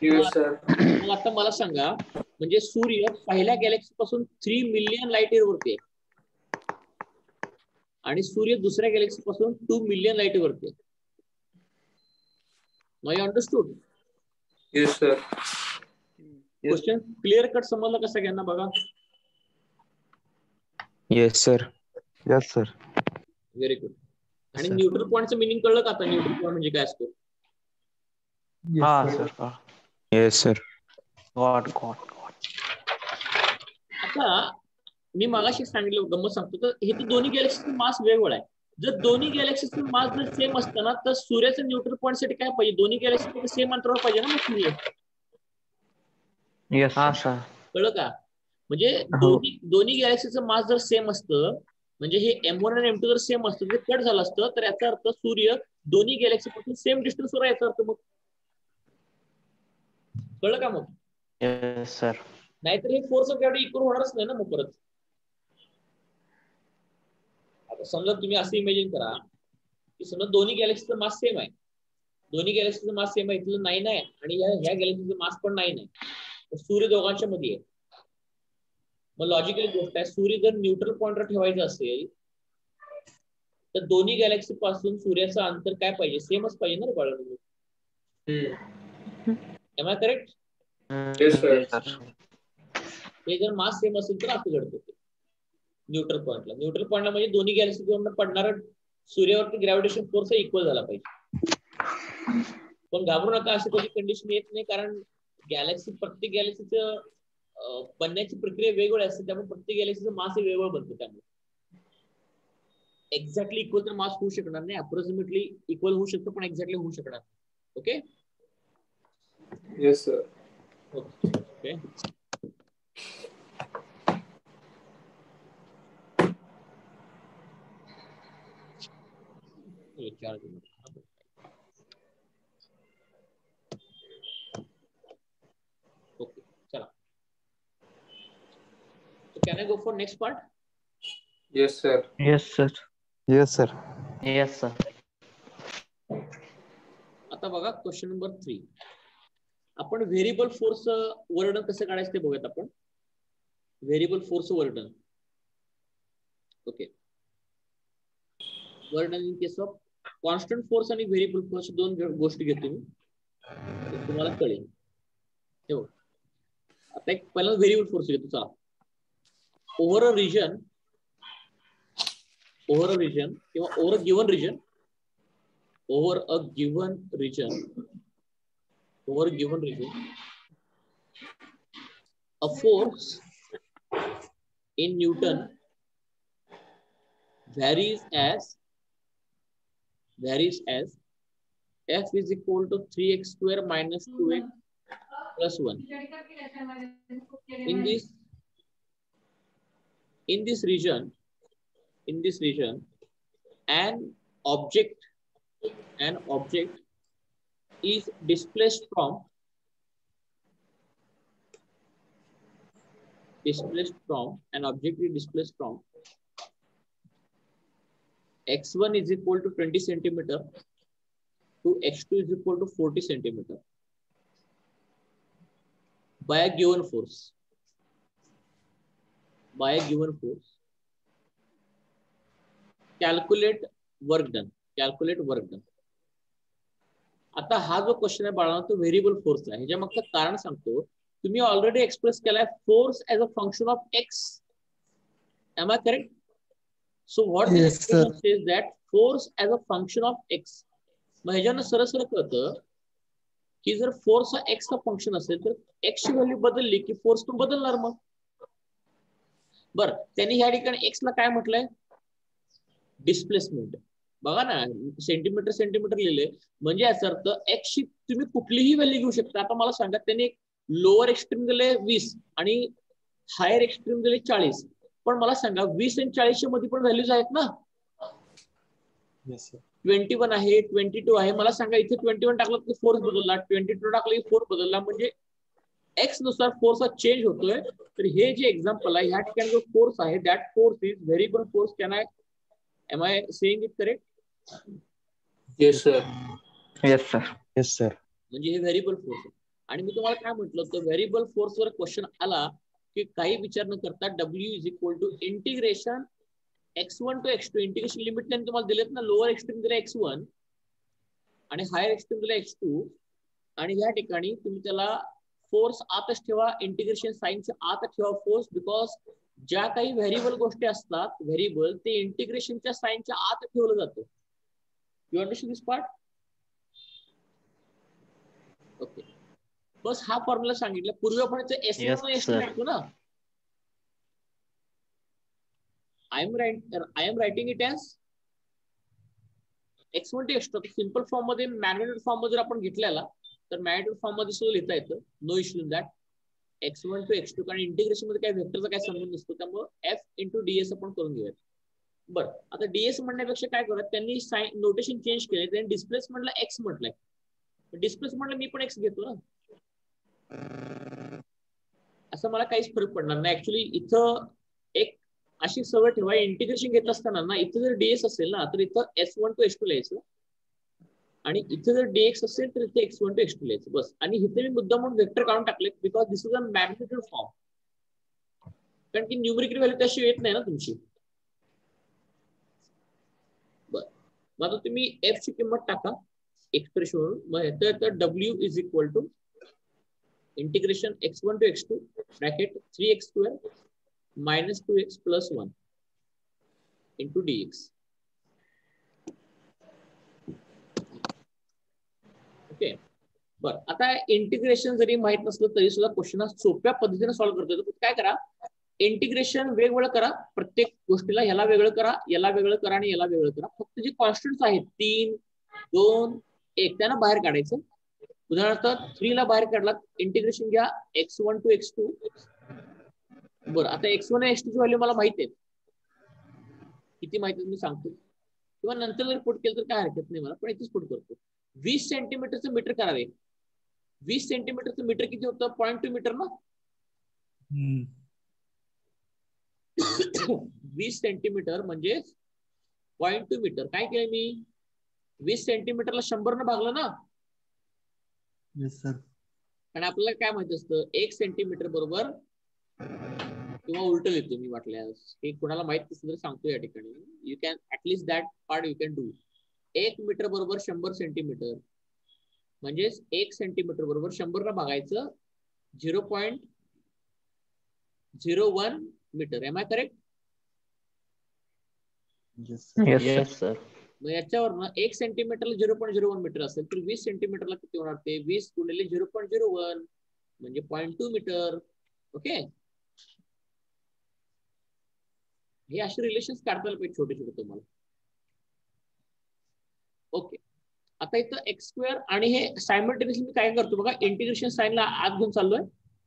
Yes sir. मग आता मला सांगा, म्हणजे सूर्य पहिल्या गॅलेक्सी पासून 3 मिलियन लाईट इयर वरती आहे आणि सूर्य दुसऱ्या गॅलेक्सी पासून 2 मिलियन लाईट इयर वरती आहे. मग understood? Yes sir. Question clear cut समजलं का सगळ्यांना? बघा. Yes sir. Yes sir. Very good. आणि सर. न्यूट्रल पॉईंटचं मिनिंग कळलं का आता? न्यूट्रल पॉईंट म्हणजे काय असतो? हा सर. Yes sir. गॉड. आता मी मागाशी सांगितलं, गंमत सांगतो. तर हे तर दोन्ही गॅलेक्सीचं मास वेगवेगळं आहे. जर दोन्ही गॅलेक्सीचं मास जर सेम असतं ना, तर सूर्याच्या न्यूट्रल पॉईंट साठी काय पाहिजे? दोन्ही गॅलेक्सी सेम अंतरावर पाहिजे ना मग सूर्य. येस हा सर. सर. कळलं का? म्हणजे हो. दोन्ही गॅलेक्सीचं मास जर सेम असतं, म्हणजे हे M1 आणि M2 जर सेम असतं, जर कट झालं असतं, तर याचा अर्थ सूर्य दोन्ही गॅलेक्सी पासून सेम डिस्टन्सवर याचा अर्थ. मग कळलं का? मग येस सर. नाहीतर हे फोर्स ऑफ ग्रॅव्हिटी इक्वल होणारच नाही ना मग परत. आता समजा तुम्ही असं इमेजिन करा की समजा दोन्ही गॅलेक्सीचा मास सेम आहे. दोन्ही गॅलेक्सीचा मास सेम आहे. इथलं 9 आहे आणि ह्या गॅलेक्सीचा मास पण 9 आहे. सूर्य दोघांच्या मध्ये आहे. मग लॉजिकली गोष्ट आहे, सूर्य जर न्यूट्रल पॉइंटवर ठेवायचं असेल तर दोन्ही गॅलेक्सी पासून सूर्याचं अंतर काय पाहिजे? सेमच पाहिजे ना रे बाळा. Am I correct? Yes, sir. हे जर मास सेम असेल तर असं घडतं ते न्यूट्रल पॉइंटला. न्यूट्रल पॉइंटला म्हणजे दोन्ही गॅलेक्सी पडणारा सूर्यावरती ग्रॅव्हिटेशन फोर्स इक्वल झाला पाहिजे. पण घाबरू नका, अशी कधी कंडिशन येत नाही, कारण प्रत्येक गॅलेक्सीचं बनण्याची प्रक्रिया वेगवेगळी असते, त्यामुळे प्रत्येक गॅलेक्सीचं मास हे वेगळं बनतं. त्यामुळे एक्झॅक्टली इक्वल तर मास होऊ शकणार नाही, अप्रॉक्सिमेटली इक्वल होऊ शकतं, पण एक्झॅक्टली होऊ शकणार. Okay. Yes, sir. Okay. Okay, चला. So can I go for next part? Yes, sir. Yes, sir. Yes, sir. Yes, sir. आता बघा क्वेश्चन नंबर 3. आपण व्हेरिएबल फोर्स वर्णन कसं काढायचं ते बघूयात आपण. व्हेरिएबल फोर्स वर्णन. ओके. वर्णन in case of constant force आणि व्हेरिएबल फोर्स दोन गोष्टी घेतो मी, तुम्हाला कळेल. हे बघ, आता एक पहिला व्हेरिएबल फोर्स घेतो. चला. ओव्हर अ रिजन किंवा over a given region, a force in Newton varies as F is equal to 3x square minus 2x plus 1. In this region, an object is displaced from x1 is equal to 20 centimeter to x2 is equal to 40 centimeter by a given force. Calculate work done. आता हा जो question आहे बाळा, तो variable force आहे. ह्याच्या मागचं कारण सांगतो. तुम्ही ऑलरेडी एक्सप्रेस केलाय force as a function of x. Am I correct? So what this expression says that force as a function of x. मग ह्याच्यानं सरळ कळतं की जर फोर्स हा एक्स चा फंक्शन असेल तर एक्स ची व्हॅल्यू बदलली की फोर्स पण बदलणार. मग बरं, त्यांनी ह्या ठिकाणी एक्स ला काय म्हटलंय? डिस्प्लेसमेंट. बघा ना, सेंटीमीटर लिहिले म्हणजे याचा अर्थ एक्स ची तुम्ही कुठलीही व्हॅल्यू घेऊ शकता. आता मला सांगा, त्यांनी एक लोअर एक्स्ट्रीम दिले 20 आणि हायर एक्स्ट्रीम दिले 40, पण मला सांगा 20 आणि 40 च्या मध्ये पण व्हॅल्यूज आहेत ना? 21 आहे, 22 आहे. मला सांगा, इथे 21 टाकलं तर फोर्स बदलला, 22 टाकलं की फोर्स बदलला, म्हणजे एक्स नुसार फोर्स चेंज होतोय. तर हे जे एक्झाम्पल आहे, ह्या ठिकाणी जो फोर्स आहे, that force is variable force. Am I saying it correct? Yes, sir. Yes, sir. Yes, sir. म्हणजे हे व्हेरिएबल फोर्स आहे. आणि मी तुम्हाला काय म्हटलं होतं, व्हेरिएबल फोर्स वर क्वेश्चन आला की काही विचार न करता W is equal to integration x1 to x2. Integration limit त्यांनी तुम्हाला दिलेत ना. लोअर एक्स्ट्रीम दिले x1 आणि हायर एक्स्ट्रीम दिले x2, आणि या ठिकाणी तुम्ही त्याला फोर्स आतच ठेवा, इंटिग्रेशन साइनच्या आत ठेवा फोर्स, बिकॉज ज्या काही व्हेरिएबल गोष्टी असतात, व्हेरिएबल, ते इंटिग्रेशनच्या साइनच्या आत ठेवलं जातं. You understand this part? Okay. बस हा फॉर्म्युला सांगितलं. पूर्वी आपण S1 S2 लिखतो ना. I am writing it as x1 to x2. Simple form मध्ये, मॅग्नेटिक फॉर्म मध्ये जर आपण घेतलेला तर मॅग्नेटिक फॉर्म मध्ये सुद्धा लिहिता येतं. No issue in that. x1 to x2, कारण इंटिग्रेशन मध्ये काही वेक्टरचा काही संबंध नसतो, त्यामुळे f into ds आपण करून घेऊयात. बरं, आता ds म्हणण्यापेक्षा काय करूयात, त्यांनी नोटेशन चेंज केले. त्यांनी डिस्प्लेसमेंटला x म्हटलंय. डिस्प्लेसमेंटला मी पण x घेतो ना, असं मला काहीच फरक पडणार नाही. ऍक्च्युली इथं एक अशी सवय ठेवा, इंटिग्रेशन घेत असताना ना, इथं जर ds असेल ना, तर इथं s1 to s2 लिहायचं, आणि इथे जर dx असेल तर इथे x1 to x2 लिहायचं बस. आणि इथे मी मुद्दाम म्हणून वेक्टर काढून टाकले, because this is a magnetic form, कारण की न्यूमेरिकल व्हॅल्यू त्याशिवाय येत नाही ना तुमची. बरं, मग आता तुम्ही f ची किंमत टाका. एक्सप्रेशन मग ह्याचं येतं W is equal to integration x1 to x2 bracket 3x² minus 2x plus 1 into dx. Okay बर आता इंटिग्रेशन जरी माहित नसलं तरी सुद्धा क्वेश्चन सोप्या पद्धतीने सॉल्व्ह करतो. काय करा इंटिग्रेशन वेगवेगळं करा, प्रत्येक गोष्टीला ह्याला वेगळं करा, याला वेगळं करा आणि याला वेगळं करा. फक्त जे कॉन्स्टंट्स आहेत 3, 2, 1 त्यांना बाहेर काढायचं. उदाहरणार्थ 3 ला बाहेर काढला इंटिग्रेशन घ्या x1 to x2. बरं आता x1 आणि x2 ची व्हॅल्यू मला माहिती आहे. किती माहिती मी सांगतो किंवा नंतर जर पुट केलं तर काय हरकत नाही मला, पण इथेच पुट करतो. 20 सेंटीमीटरचं मीटर करावे. 20 सेंटीमीटरचं मीटर किती होतं? 0.2 मीटर ना. 20 सेंटीमीटर म्हणजे 0.2 मीटर. काय केलं मी 20 सेंटीमीटरला 100 न भागलं ना. Yes sir. आणि आपल्याला काय माहिती असतं 1 सेंटीमीटर बरोबर किंवा उलट लिहितो मी वाटल्यास, हे कोणाला माहित नसेल तर सांगतो या ठिकाणी. You can at least that part you can do. 1 metre बरोबर 100 सेंटीमीटर म्हणजे 1 सेंटीमीटर बरोबर 100 ला भागायचं 0.01 metre. Am I correct? Yes sir. मग याच्यावर 1 सेंटीमीटरला 0.01 मीटर असेल तर 20 सेंटीमीटरला किती होणार? ते 20 गुणिले 0.01 म्हणजे 0.2 मीटर. ओके हे असे रिलेशन्स काढता पाहिजे छोटे छोटे तुम्हाला. ओके आता इथं x² आणि हे सायमल्टेनियसली मी काय करतो बघा, इंटिग्रेशन साइनला आत घेऊन चाललोय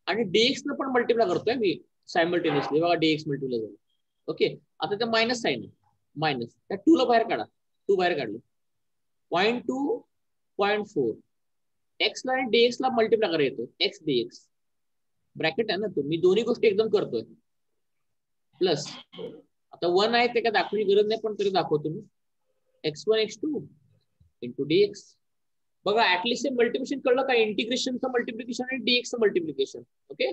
आणि dx न पण मल्टिप्लाय करतोय मी सायमल्टेनियसली. बघा dx मल्टिप्लाय झालं. ओके आता ते मायनस साइन आहे, मायनस त्या 2 ला बाहेर काढा. 2 बाहेर काढलं 0.2 0.4 x ला आणि dx ला मल्टिप्लाय करा येतो x dx ब्रॅकेट आहे ना तो. मी दोन्ही गोष्टी एकदम करतोय. प्लस आता 1 आहे ते काय दाखवण्याची गरज नाही पण तरी दाखवतो मी. x1 x2 into dx. बघा ऍटलिस्ट हे मल्टिप्लिकेशन कळलं का? इंटिग्रेशनचं मल्टिप्लिकेशन आणि dx मल्टिप्लिकेशन. ओके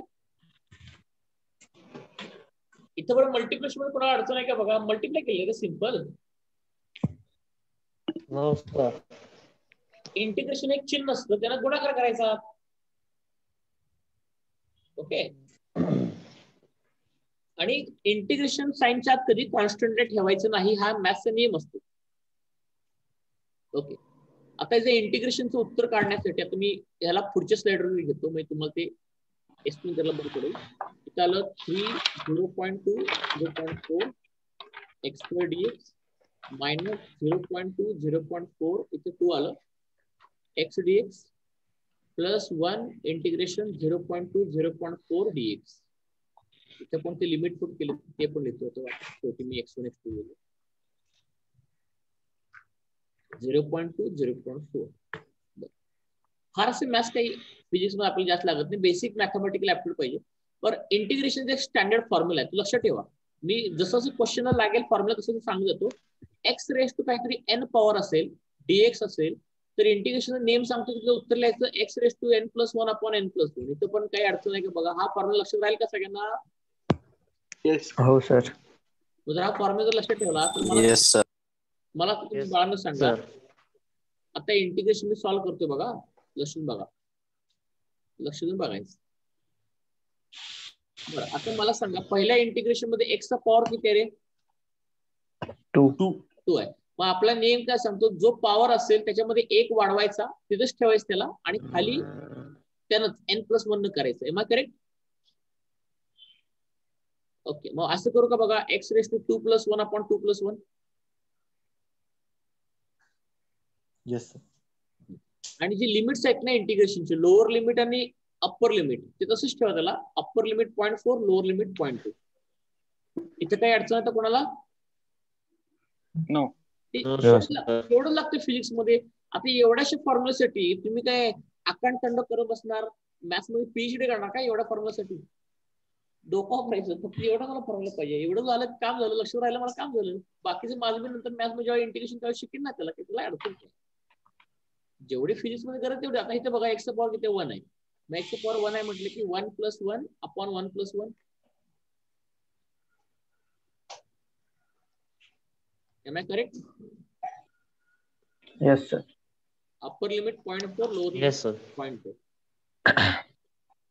इथं बरं मल्टिप्लिकेशन मध्ये कोणाला अडचण आहे का? बघा मल्टिप्लाय केले का सिंपल. इंटिग्रेशन एक चिन्ह असतं त्यांना गुणाकार करायचा. ओके आणि इंटिग्रेशन साइनच्या आत कधी कॉन्स्टंट ठेवायचं नाही, हा मॅथ्सचा नियम असतो. ओके आता जे इंटिग्रेशनचं उत्तर काढण्यासाठी आता मी ह्याला पुढच्या स्लाइडवर घेतो, मी तुम्हाला ते एक्सप्लेन करायला बरं पडेल. इथं आलं 3 0.2 0.4 x² dx मायनस 0.2 0.4 इथे 2 आलं x dx plus 1 integration 0.2 0.4 dx. इथे पण ते लिमिट पुट केले ते पण लिहितो शेवटी मी x1 x2 लिहिलं 0.2 0.4. फार असे मॅथ्स काही फिजिक्स मध्ये आपल्याला जास्त लागत नाही, बेसिक मॅथमॅटिकल ऍप्टिट्यूड पाहिजे. पण इंटिग्रेशनचा एक स्टँडर्ड फॉर्म्युला आहे, तो लक्षात ठेवा. मी जसं क्वेश्चनला लागेल फॉर्म्युला तसं सांगू जातो. x रेस टू काहीतरी n पॉवर असेल dx असेल तर इंटिग्रेशन नेम सांगतो की उत्तर लिहायचं x raise to n + 1 upon n + 1. इथं पण काही अडचण आहे की बघा हा फॉर्म्युला लक्षात राहील का सगळ्यांना? हो सर. जर हा फॉर्म्युला लक्षात ठेवला तर मला तुम्ही बाळांना सांगा. आता इंटिग्रेशन मी सॉल्व्ह करतोय बघा, लक्ष बघा, लक्ष देऊन बघायचं. बरं आता मला सांगा पहिल्या इंटिग्रेशन मध्ये x चा पॉवर किती आहे रे? 2 आहे. मग आपला नेम काय सांगतो, जो पॉवर असेल त्याच्यामध्ये 1 वाढवायचा तिथेच ठेवायचं त्याला आणि खाली त्यानं n + 1 न करायचं. M I correct? ओके मग असं करू का बघा x raise to 2 + 1 upon 2 + 1. Yes sir. आणि जी लिमिट्स आहेत ना इंटिग्रेशनचे लोअर लिमिट आणि अप्पर लिमिट ते तसंच ठेवा त्याला. Upper limit 0.4 lower limit 0.2. इथे काही अडचण आहे कोणाला? नो. एवढं लागतं फिजिक्स मध्ये. आता एवढ्याशा फॉर्म्युलासाठी तुम्ही काय आकांड करत बसणार? मॅथ्स मध्ये पीएचडी करणार का एवढ्या फॉर्म्युलासाठी? डोकं वापरायचं फक्त एवढं मला फॉर्म्युला पाहिजे. एवढं झालं काम झालं, लक्षात राहिलं मला काम झालं. बाकीचं माझं मी नंतर मॅथ्स मध्ये जेव्हा इंटिग्रेशन तेव्हा शिकेन ना त्याला त्याला अडचण नाही. जेवढे फिजिक्स मध्ये गरज तेवढे. आता इथे बघा x चा पॉवर किती 1 आहे. मग x चा पॉवर 1 आहे म्हटलं की 1 + 1 upon 1 + 1. Am I correct? Yes sir. Upper limit 0.4 lower limit yes sir 0.4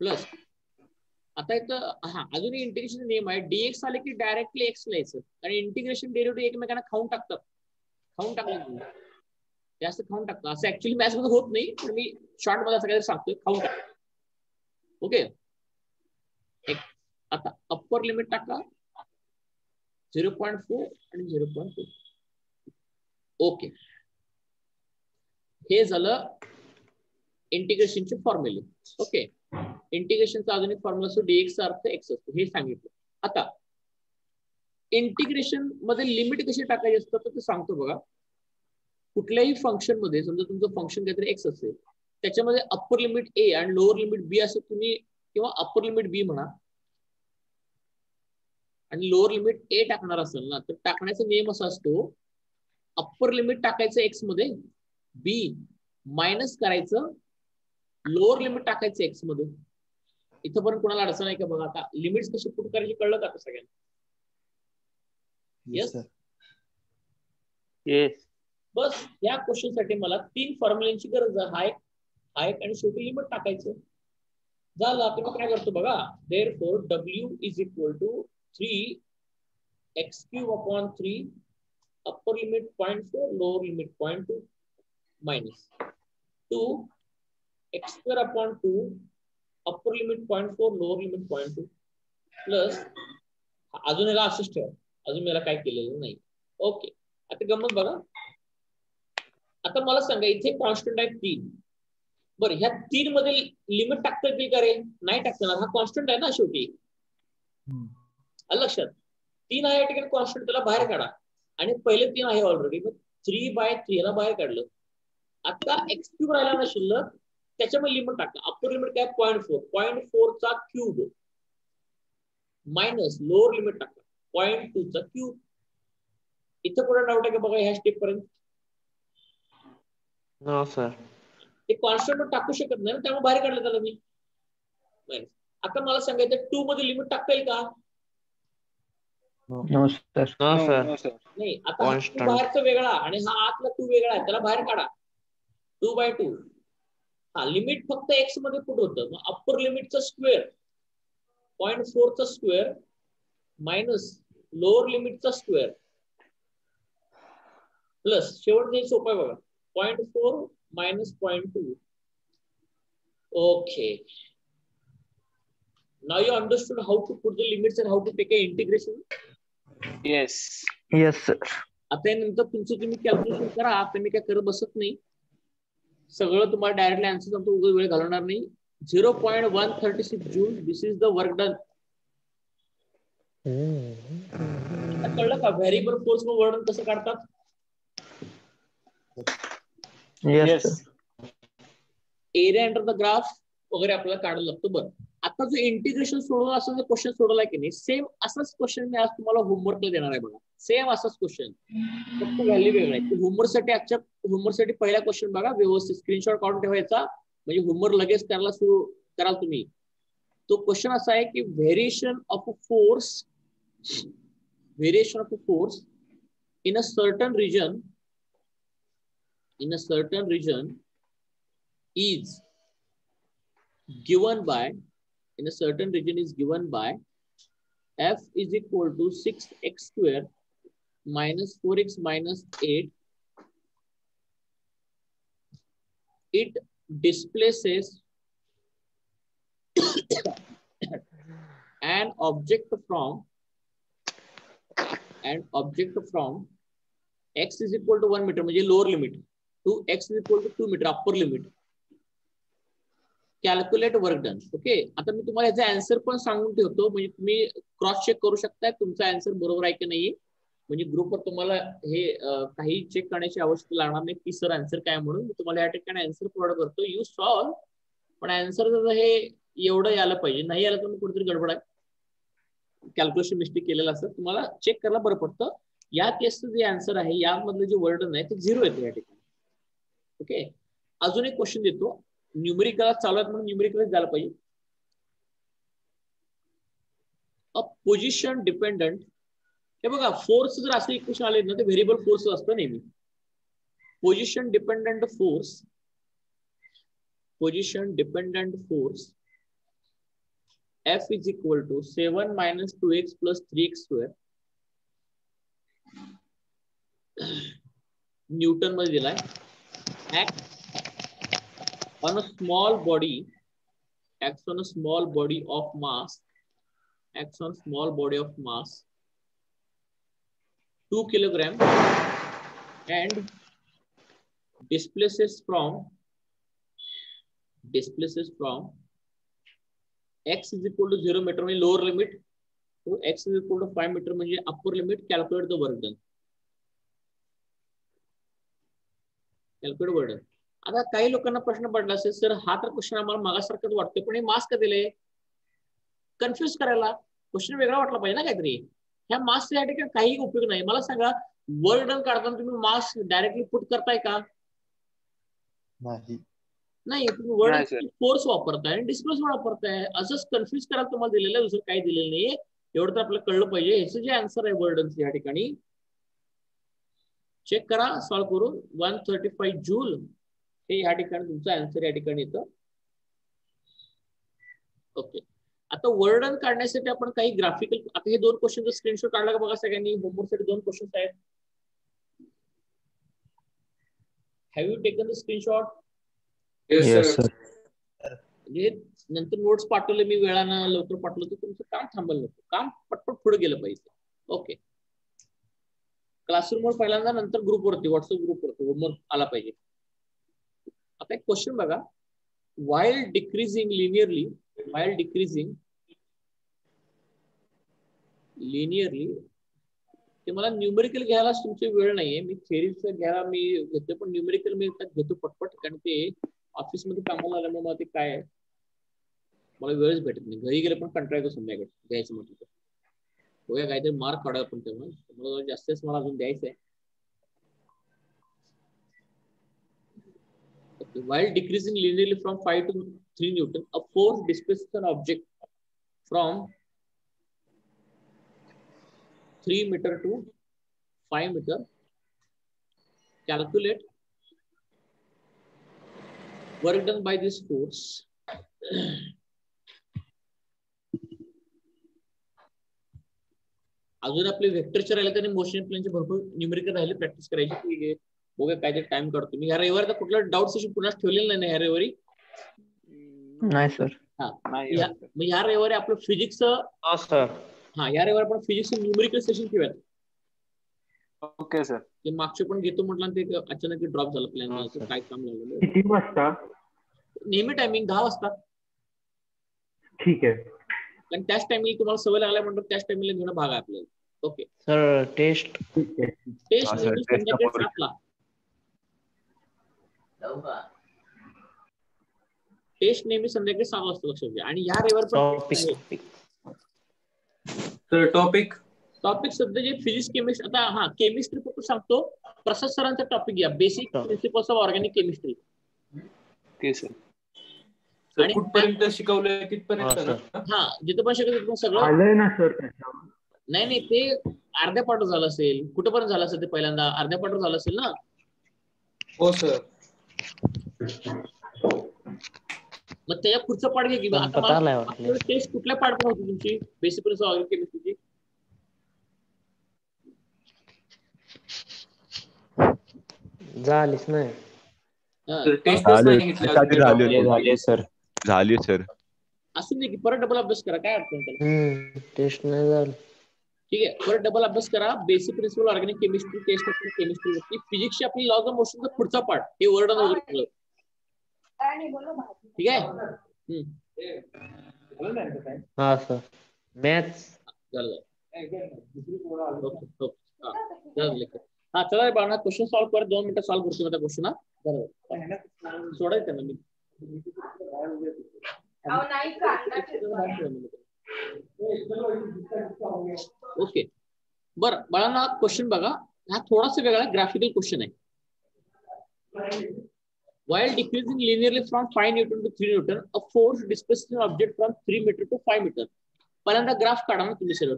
plus आता इथं अजून इंटिग्रेशन नियम आहे. डीएक्स आले की डायरेक्टली एक्स लिहायचं आणि इंटिग्रेशन डेरिव्हेटिव्ह एकमेकांना खाऊन टाकतात. खाऊन टाकलं जास्त खाऊन टाकतात असं ऍक्च्युअली मॅथ्स मध्ये होत नाही, पण मी शॉर्ट मध्ये सगळ्यांना सांगतोय खाऊन टाक. ओके आता अप्पर लिमिट टाका 0.4 आणि 0.4. ओके हे झालं इंटिग्रेशनचे फॉर्म्युले. ओके इंटिग्रेशनचा अजून एक फॉर्म्युला असतो डीएक्सचा अर्थ एक्स असतो हे सांगितलं. आता इंटिग्रेशन मध्ये लिमिट कशी टाकायची असतात तर ते सांगतो बघा. कुठल्याही फंक्शन मध्ये समजा तुमचं फंक्शन काहीतरी एक्स असेल त्याच्यामध्ये अप्पर लिमिट ए आणि लोअर लिमिट बी असं तुम्ही किंवा अप्पर लिमिट बी म्हणा आणि लोअर लिमिट ए टाकणार असेल ना तर टाकण्याचा नियम असा असतो अप्पर लिमिट टाकायचं एक्स मध्ये बी मायनस करायचं लोअर लिमिट टाकायचं एक्स मध्ये. इथं पण कोणाला अडचण आहे का बघा. आता लिमिट्स कशी पुट करायची कळलं का सगळ्यांना? Yes, sir. येस. बस या क्वेश्चन साठी मला 3 फॉर्म्युलांची गरज आहे. हा एक आणि शेवटी लिमिट टाकायचं झालं. आता मी काय करतो बघा. therefore w is equal to 3x³ 3 upper limit 0.4 lower limit 0.2 minus 2x²/2 upper limit 0.4 lower limit 0.2 plus अजून याला असंच ठेवा. अजून मला काय केलेलं नाही. ओके आता गंमत बघा. आता मला सांगा इथे कॉन्स्टंट आहे 3. बरं ह्या 3 मध्ये लिमिट टाकता येतील का रे? नाही टाकता येणार. हा कॉन्स्टंट आहे ना शेवटी. लक्षात 3 आहे या ठिकाणी कॉन्स्टंट त्याला बाहेर काढा आणि पहिले 3 आहे ऑलरेडी. मग 3/3 याला बाहेर काढलं. आता x³ राहिला ना शिल्लक त्याच्यामध्ये लिमिट टाका. अप्पर लिमिट काय 0.4 चा क्यूब मायनस लोअर लिमिट टाका 0.2 चा क्यूब. इथं पुढे डाऊट आहे का बघा ह्या स्टेप पर्यंत? नो सर ते कॉन्स्टंट टाकू शकत नाही त्यामुळे बाहेर काढलं त्याला मी. आता मला सांगायचं 2 मध्ये लिमिट टाकता येईल का? No sir. नो सर नाही. आता Constant. बाहेरचा वेगळा आणि हा आतला 2 वेगळा आहे त्याला बाहेर काढा. 2/2 हा लिमिट फक्त एक्स मध्ये पुट होतं. मग अप्पर लिमिटचा स्क्वेअर 0.4 चा स्क्वेअर मायनस लोअर लिमिटचा स्क्वेअर प्लस शेवटचं सोपं आहे बघा 0.4 minus 0.2. Okay. Now you understood how to put the limits and how to take an integration. Yes. Yes sir. आता नंतर तुमचं तुम्ही कॅल्क्युलेशन करा. आता मी काय करत बसत नाही. सगळं तुम्हाला डायरेक्टली आन्सर सांगतो. उगाच वेळ घालवणार नाही. 0.136 joule this is the work done. कळलं का? व्हेरिएबल फोर्स मग वर्क डन कसं काढतात? Yes. Area under the graph वगैरे आपल्याला काढायला लागतो. बरं आता जो इंटिग्रेशन सोडवला असं जो क्वेश्चन सोडवलाय की नाही सेम असाच क्वेश्चन मी आज तुम्हाला होमवर्कला देणार आहे बघा. सेम असाच क्वेश्चन फक्त व्हॅल्यू वेगळं आहे. होमवर्कसाठी पहिला क्वेश्चन बघा व्यवस्थित स्क्रीनशॉट काढून ठेवायचा म्हणजे होमवर्क लगेच करायला सुरू कराल तुम्ही. तो क्वेश्चन असा आहे की variation of a force in a certain region is given by f is equal to 6x² minus 4x minus 8. It displaces an object from x is equal to 1 meter म्हणजे lower limit to x is equal to 2 meter upper limit. Calculate work done. Okay आता मी तुम्हाला याचा answer पण सांगून ठेवतो म्हणजे तुम्ही cross check करू शकता तुमचा आन्सर बरोबर आहे की नाही. म्हणजे ग्रुपवर तुम्हाला हे काही चेक करण्याची आवश्यकता लागणार नाही की सर आन्सर काय म्हणून. मी तुम्हाला या ठिकाणी आन्सर प्रोव्हाइड करतो. यू सॉल्व पण आन्सर जर हे एवढं यायला पाहिजे. नाही आलं तर मग कुठेतरी गडबड आहे. कॅल्क्युलेशन मिस्टेक केलेलं असतं तुम्हाला चेक करायला बरं पडतं. या केसचं जे आन्सर आहे यामधलं जे वर्डन आहे ते 0 येते या ठिकाणी. ओके अजून एक क्वेश्चन देतो. न्यूमेरिकल चालू आहेत म्हणून न्यूमेरिकल झालं पाहिजे. अ पोझिशन डिपेंडंट हे बघा फोर्स जर असं इक्वेशन आले ना ते व्हेरिएबल फोर्स असतं नेहमी. Position dependent force position dependent force F is equal to 7 minus 2x plus 3x square Newton मध्ये दिलाय. acts on a small body of mass 2 kilogram and displaces from x is equal to 0 meter म्हणजे lower limit to x is equal to 5 meter म्हणजे upper limit. Calculate the work done. आता काही लोकांना प्रश्न पडला असेल सर हा तर क्वेश्चन आम्हाला मागासारखंच वाटतं पण हे मास का दिले कन्फ्युज करायला. क्वेश्चन वेगळा वाटला पाहिजे ना काहीतरी. ह्या मास या ठिकाणी काही उपयोग नाही. मला सांगा वर्क डन काढताना तुम्ही मास डायरेक्टली पुट करताय का? नाही. तुम्ही वर्ड फोर्स वापरताय आणि डिस्प्लेसमेंट वापरताय. असंच कन्फ्युज करायला तुम्हाला दिलेलं आहे, दुसरं काही दिलेलं नाही. एवढं तर आपल्याला कळलं पाहिजे. ह्याचं जे आन्सर आहे वर्क डन या ठिकाणी चेक करा सॉल्व्ह करून 135 जूल हे या ठिकाणी तुमचं आन्सर या ठिकाणी येतं. ओके. आता वर्क डन काढण्यासाठी आपण काही ग्राफिकल आता हे 2 क्वेश्चनचं स्क्रीनशॉट काढला का बघा सगळ्यांनी. होमवर्कसाठी 2 क्वेश्चन्स आहेत. Have you taken the screenshot? Yes, sir. म्हणजे नंतर नोट्स पाठवले मी वेळानं लवकर पाठवलं तर तुमचं काम थांबलं नको. काम पटपट पुढे गेलं पाहिजे. ओके. क्लासरूमवर पहिल्यांदा नंतर ग्रुपवरती व्हॉट्सअप ग्रुपवरती होमवर्क आला पाहिजे. आता एक क्वेश्चन बघा. while decreasing linearly ते मला न्यूमेरिकल घ्यायला तुमची वेळ नाहीये. मी थेअरीचं घ्यायला मी घेतो पण न्यूमेरिकल मी घेतो पटपट कारण ते ऑफिसमध्ये कामाला आल्यामुळे मला ते काय आहे मला वेळच भेटत नाही. घरी गेले पण कंटाळा येतो संध्याकाळी घ्यायचं म्हटलं तर. बघूया काहीतरी मार्क काढायला पण तेव्हा मला जास्तच मला अजून द्यायचं आहे. While decreasing linearly from 5 to 3 Newton, a force displaces an object from 3 meter to 5 meter. Calculate work done by this force. अजून आपले व्हेक्टरचे राहिले तर मोशन प्लेनचे भरपूर न्यूमेरिकल राहिले प्रॅक्टिस करायची. बघा काहीतरी टाइम काढतो मी. ह्या रविवारी तर कुठला डाऊट सेशन पुन्हा ठेवलेलं नाही ह्या रविवारी. नाही सर. मग ह्या रविवारी आपलं फिजिक्स ह्या रविवारी आपण फिजिक्स न्यूमेरिकल सेशन ठेवूयात. Okay sir. ते मागचे पण घेतो म्हटलं ते अचानक ड्रॉप झालं प्लॅन. काय काम लागलं. किती वाजता? नेहमी टायमिंग 10 वाजता. ठीक आहे. कारण त्याच टायमिंग तुम्हाला सवय लागल्या म्हणतो त्याच टायमिंगला घेणं भाग आहे आपल्याला. ओके सर टेस्ट संध्याकाळी 7 ला. टेस्ट नेहमी संध्याकाळी 7 वाजता लक्षात घ्या. आणि ह्या रविवारी टॉपिक सध्या जे फिजिक्स केमिस्ट्री आता केमिस्ट्री फक्त सांगतो. प्रसाद सरांचा टॉपिक घ्या basic principles of organic chemistry. आणि कुठपर्यंत शिकवलंय तिथपर्यंत जिथं पण शिकवलं सगळं आलंय ना सर. नाही ते अर्ध्या पाठ झालं असेल. कुठपर्यंत झालं असेल ते पहिल्यांदा अर्ध्या पाठ झालं असेल ना. हो सर. मग त्याच्या पुढचं पाठ घे की आता टेस्ट कुठल्या पाठ होती तुमची बेसिक प्रिन्सिपल ऑफ ऑर्गॅनिक केमिस्ट्रीची? झालीच नाही. झाली सर. असू दे की परत डबल अभ्यास करा काय अडचण त्याला. टेस्ट नाही झालं. ठीक आहे परत डबल अभ्यास करा. Basic principle organic chemistry test chemistry फिजिक्सची आपली लॉज ऑफ मोशनचा पुढचा पार्ट हे वर्ड वगैरे. ठीक आहे. हा सर. मॅथ्स चला बाळा क्वेश्चन सॉल्व्ह कर. 2 मिनिटं सॉल्व्ह करतो आता क्वेश्चन. सोडायचं ना मी. ओके बरं बाळांना क्वेश्चन बघा. हा थोडासा वेगळा ग्राफिकल क्वेश्चन आहे. While decreasing linearly from 5 Newton to 3 Newton, a force displaces an object from 3 meter to 5 meter. पहिल्यांदा ग्राफ काढा ना तुम्ही सरळ.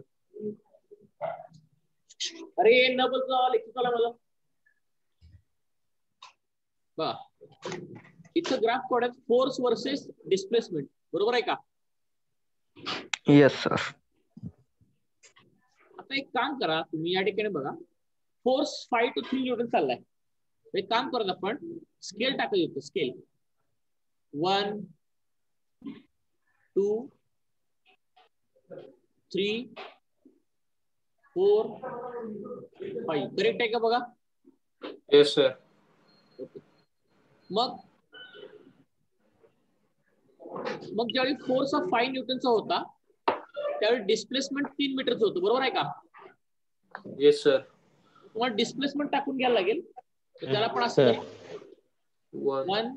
अरे न बोलतो लेक्चर चालू मला. इथं ग्राफ काढत फोर्स वर्सेस डिस्प्लेसमेंट, बरोबर आहे का? Yes sir. आता एक काम करा, तुम्ही या ठिकाणी बघा, फोर्स 5 to 3 न्यूटन चाललाय. एक काम करत आपण स्केल टाकत येतो, स्केल 1 2 3 4 5. करेक्ट आहे का बघा? Yes sir. मग ज्यावेळी फोर्स ऑफ 5 न्यूटनचा होता त्यावेळी डिस्प्लेसमेंट 3 मीटरचं होतं, बरोबर आहे का? Yes sir. तुम्हाला डिस्प्लेसमेंट टाकून घ्यायला लागेल, तर त्याला पण असं 1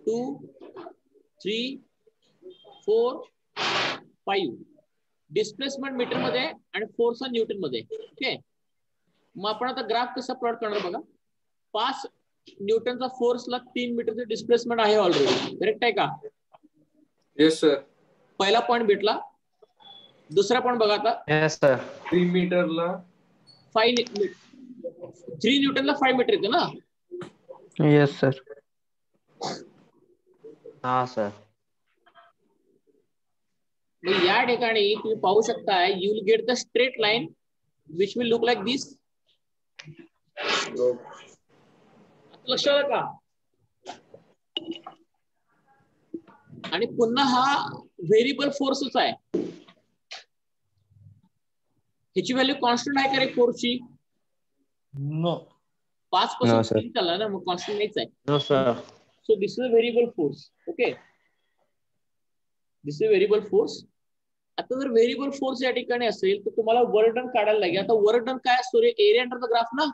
2 3 4 5 डिस्प्लेसमेंट मीटर मध्ये आणि फोर्स न्यूटन मध्ये. ओके, मग आपण आता ग्राफ कसा प्लॉट करणार बघा. 5 न्यूटनचा फोर्सला 3 मीटरचं डिस्प्लेसमेंट आहे ऑलरेडी, करेक्ट आहे का? Yes sir. पहिला पॉईंट भेटला. दुसरा पॉईंट बघा आता. Yes sir. 3 मीटरला 3 न्यूटनला 5 मीटर येते ना? Yes sir. हा सर. मग या ठिकाणी तुम्ही पाहू शकता, you will get the straight line which will look like this. लक्षात आलं का? आणि पुन्हा हा व्हेरिएबल फोर्सच आहे. ह्याची व्हॅल्यू कॉन्स्टंट आहे का रे फोर्सची? नो. 5 No, पासून sir. 3 चालला ना, मग कॉन्स्टंट नाहीच आहे. No sir. So this is a variable force. Okay. This is a variable force. आता जर व्हेरिएबल फोर्स या ठिकाणी असेल तर तुम्हाला वर्क डन काढायला लागेल. आता वर्क डन काय असतो रे? एरिया अंडर द ग्राफ ना?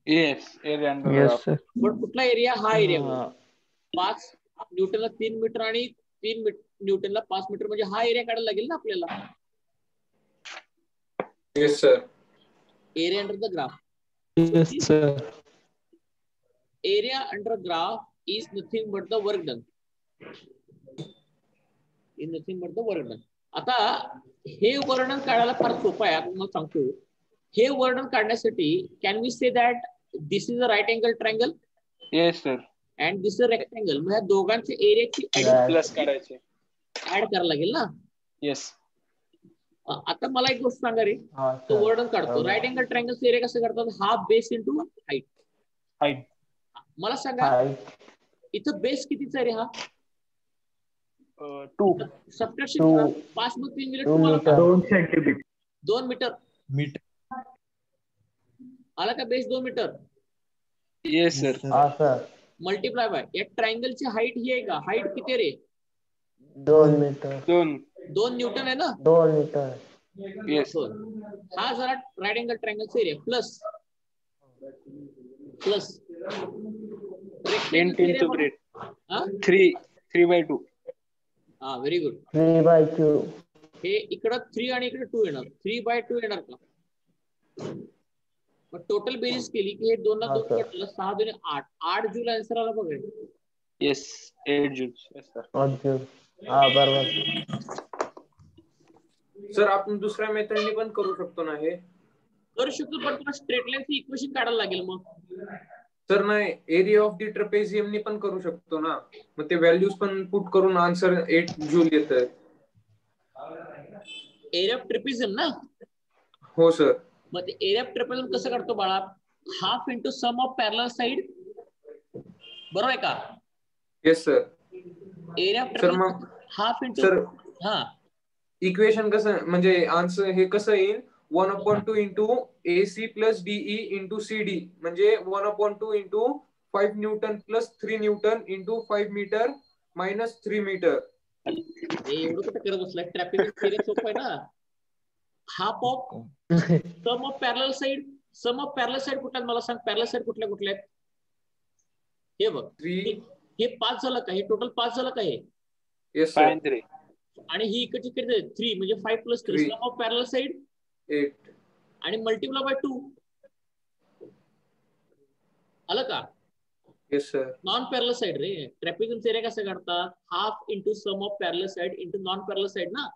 Yes area under yes graph. Sir. पण कुठला एरिया? हा एरिया. 5 न्यूटनला 3 मीटर आणि 3 न्यूटनला 5 मीटर, म्हणजे हा एरिया काढायला लागेल ना आपल्याला. Yes sir. Area under the graph. Yes sir. Area under graph is nothing but the work done. Is nothing but the work done. आता हे वर्णन काढायला फार सोपं आहे. आता तुम्हाला सांगतो, हे वर्णन काढण्यासाठी can we say that this is a right angle triangle yes sir. And this is rectangle. मग ह्या दोघांच्या एरियाची प्लस काढायचे. ऍड करायला लागेल ना? येस. आता मला एक गोष्ट सांगा रे, तो वर्णन काढतो. राईट अँगल ट्रायंगलचा एरिया कसं करतात? Half base into height. Height. मला सांगा इथं बेस कितीचा आहे रे? हा 2 सबट्रॅक्शन करा. 5 मग 3 मिनिट तुम्हाला 2 सेंटीमीटर. 2 metre metre. आला का? Base 2 metre. Yes sir. हा सर. मल्टिप्लाय बाय या ट्रायंगलची हाईट ही आहे का? हाईट किती रे? 2 मीटर. 2 न्यूटन आहे ना? 2 मीटर. येस. हा जरा राईट अँगल ट्रायंगलचा एरिया प्लस 10 into grade. 3/2. हा, व्हेरी गुड. 3/2. हे इकडं 3 आणि इकडे 2 येणार. 3/2 येणार का? मग टोटल बेरीज केली की हे 2 ला 2 कटलं, 6 2 8. 8 जूल आन्सर आला बघा. Yes 8 joule. Yes sir. हा बरोबर. सर आपण दुसऱ्या मेथडने पण करू शकतो ना हे? करू शकतो, पण तुला स्ट्रेट लाईनचं इक्वेशन काढायला लागेल. मग सर नाही, एरिया ऑफ द ट्रेपेझियम ने पण करू शकतो ना? मग ते व्हॅल्यूज पण पुट करून आन्सर 8 जूल येतं. एरिया ऑफ ट्रेपेझियम ना? हो सर. मग ते एरिया ऑफ ट्रेपेझियम कसं काढतो बाळा? Half into sum of parallel side, बरोबर आहे का? Yes sir. Area of sir trapezium मग हाफ इंटू. सर हा, इक्वेशन कसं, म्हणजे आन्सर हे कसं येईल? 1/2 into AC plus DE into CD, म्हणजे 1/2 into 5 newton plus 3 newton into 5 metre minus 3 metre. एवढं कुठं करत बसलाय? ट्रॅपेझियम एरिया सोपं आहे ना. Half of sum of parallel side. Sum of parallel side कुठल्या मला सांग? पॅरलल साइड कुठल्या कुठल्या आहेत? हे बघ, 3. हे 5 झालं का? हे टोटल 5 झालं का? हे येस सर. आणि ही इकडची किती? 3, म्हणजे 5 plus 3. Sum of parallel side 8 आणि मल्टिप्लाय बाय 2. आलं का? Yes sir. Non parallel side रे. ट्रॅपेझियम एरिया कसं काढतात? Half into sum of parallel side into non parallel side ना?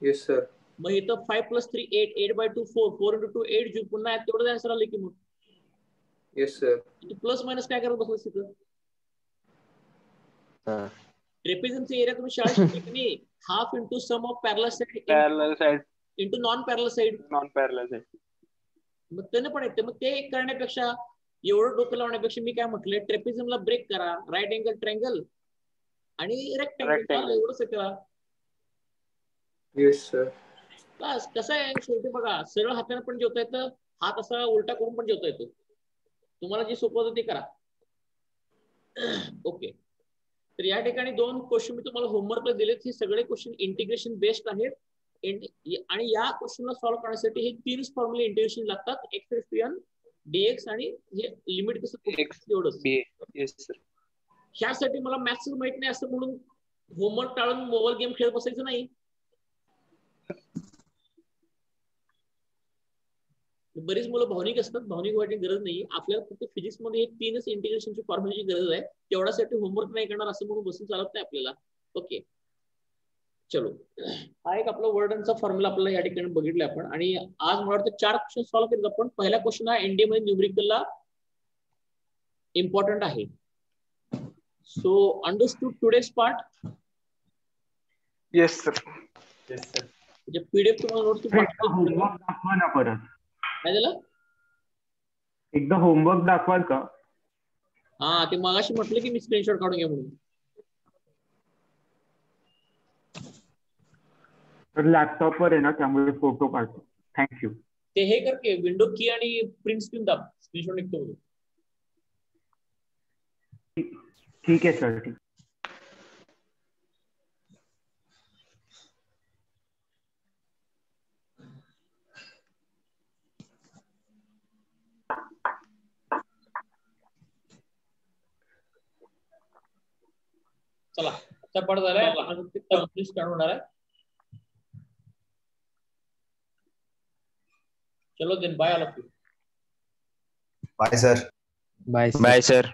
Yes sir. मग इथं 5 प्लस 3 8. 8/2 4. 4 into 2 8 joule. पुन्हा तेवढं आन्सर आलं की मग येस सर. तू प्लस मायनस काय करत बसलास तिथं? ट्रेपेझियमचा एरिया तुम्ही शाळेत शिकले की नाही, half into sum of parallel side parallel side into non parallel side. Non parallel side. मग त्यानं पण येते. मग ते करण्यापेक्षा, एवढं डोकं लावण्यापेक्षा मी काय म्हटलं, ट्रेपेझियमला ब्रेक करा, राईट अँगल ट्रँगल आणि रेक्टँगल, एवढंच करा. Yes sir. बस. कसं आहे शेवटी बघा, सरळ हाताने पण जेवता येतं, हात असा उलटा करून पण जेवता येतो. तुम्हाला जे सोपं होतं ते करा. ओके. तर या ठिकाणी 2 क्वेश्चन मी तुम्हाला होमवर्कला दिलेत. हे सगळे क्वेश्चन इंटिग्रेशन बेस्ड आहेत. आणि या क्वेश्चनला सॉल्व्ह करण्यासाठी हे 3 फॉर्म्युले इंटिग्रेशन लागतात, x⁴n dx आणि हे लिमिट कसं एवढंच. Yes sir. ह्यासाठी मला मॅथ्स माहित नाही असं म्हणून होमवर्क टाळून मोबाईल गेम खेळत बसायचं नाही. बरीच मुलं भावनिक असतात, भावनिक व्हायची गरज नाही. आपल्याला फक्त फिजिक्स मध्ये हे 3च इंटिग्रेशनची फॉर्म्युलेची गरज आहे. तेवढ्यासाठी होमवर्क नाही करणार असं म्हणून बसून चालत नाही आपल्याला. ओके चलो. हा एक आपला वर्डनचा फॉर्म्युला आपल्याला या ठिकाणी बघितला आपण. आणि आज मला वाटतं 4 क्वेश्चन सॉल्व्ह केले आपण. पहिला क्वेश्चन हा एनडीए मध्ये न्यूमरिकलला इम्पॉर्टंट आहे. So understood today's part? Yes sir. म्हणजे पीडीएफ तुम्हाला नोट्स होमवर्क दाखवा ना परत. काय झालं? एकदा होमवर्क दाखवाल का? हा, ते मगाशी म्हटलं की मी स्क्रीनशॉट काढून घ्या म्हणून. तर लॅपटॉपवर आहे ना, त्यामुळे फोटो काढतो. थँक्यू. ते हे कर की, विंडो की आणि प्रिंट स्क्रीन दाब, स्क्रीनशॉट निघतो. ठीक आहे सर. ठीक. चला चपाट झालाय. स्टार्ट होणार आहे. चलो then, bye all of you. Bye sir. Bye sir.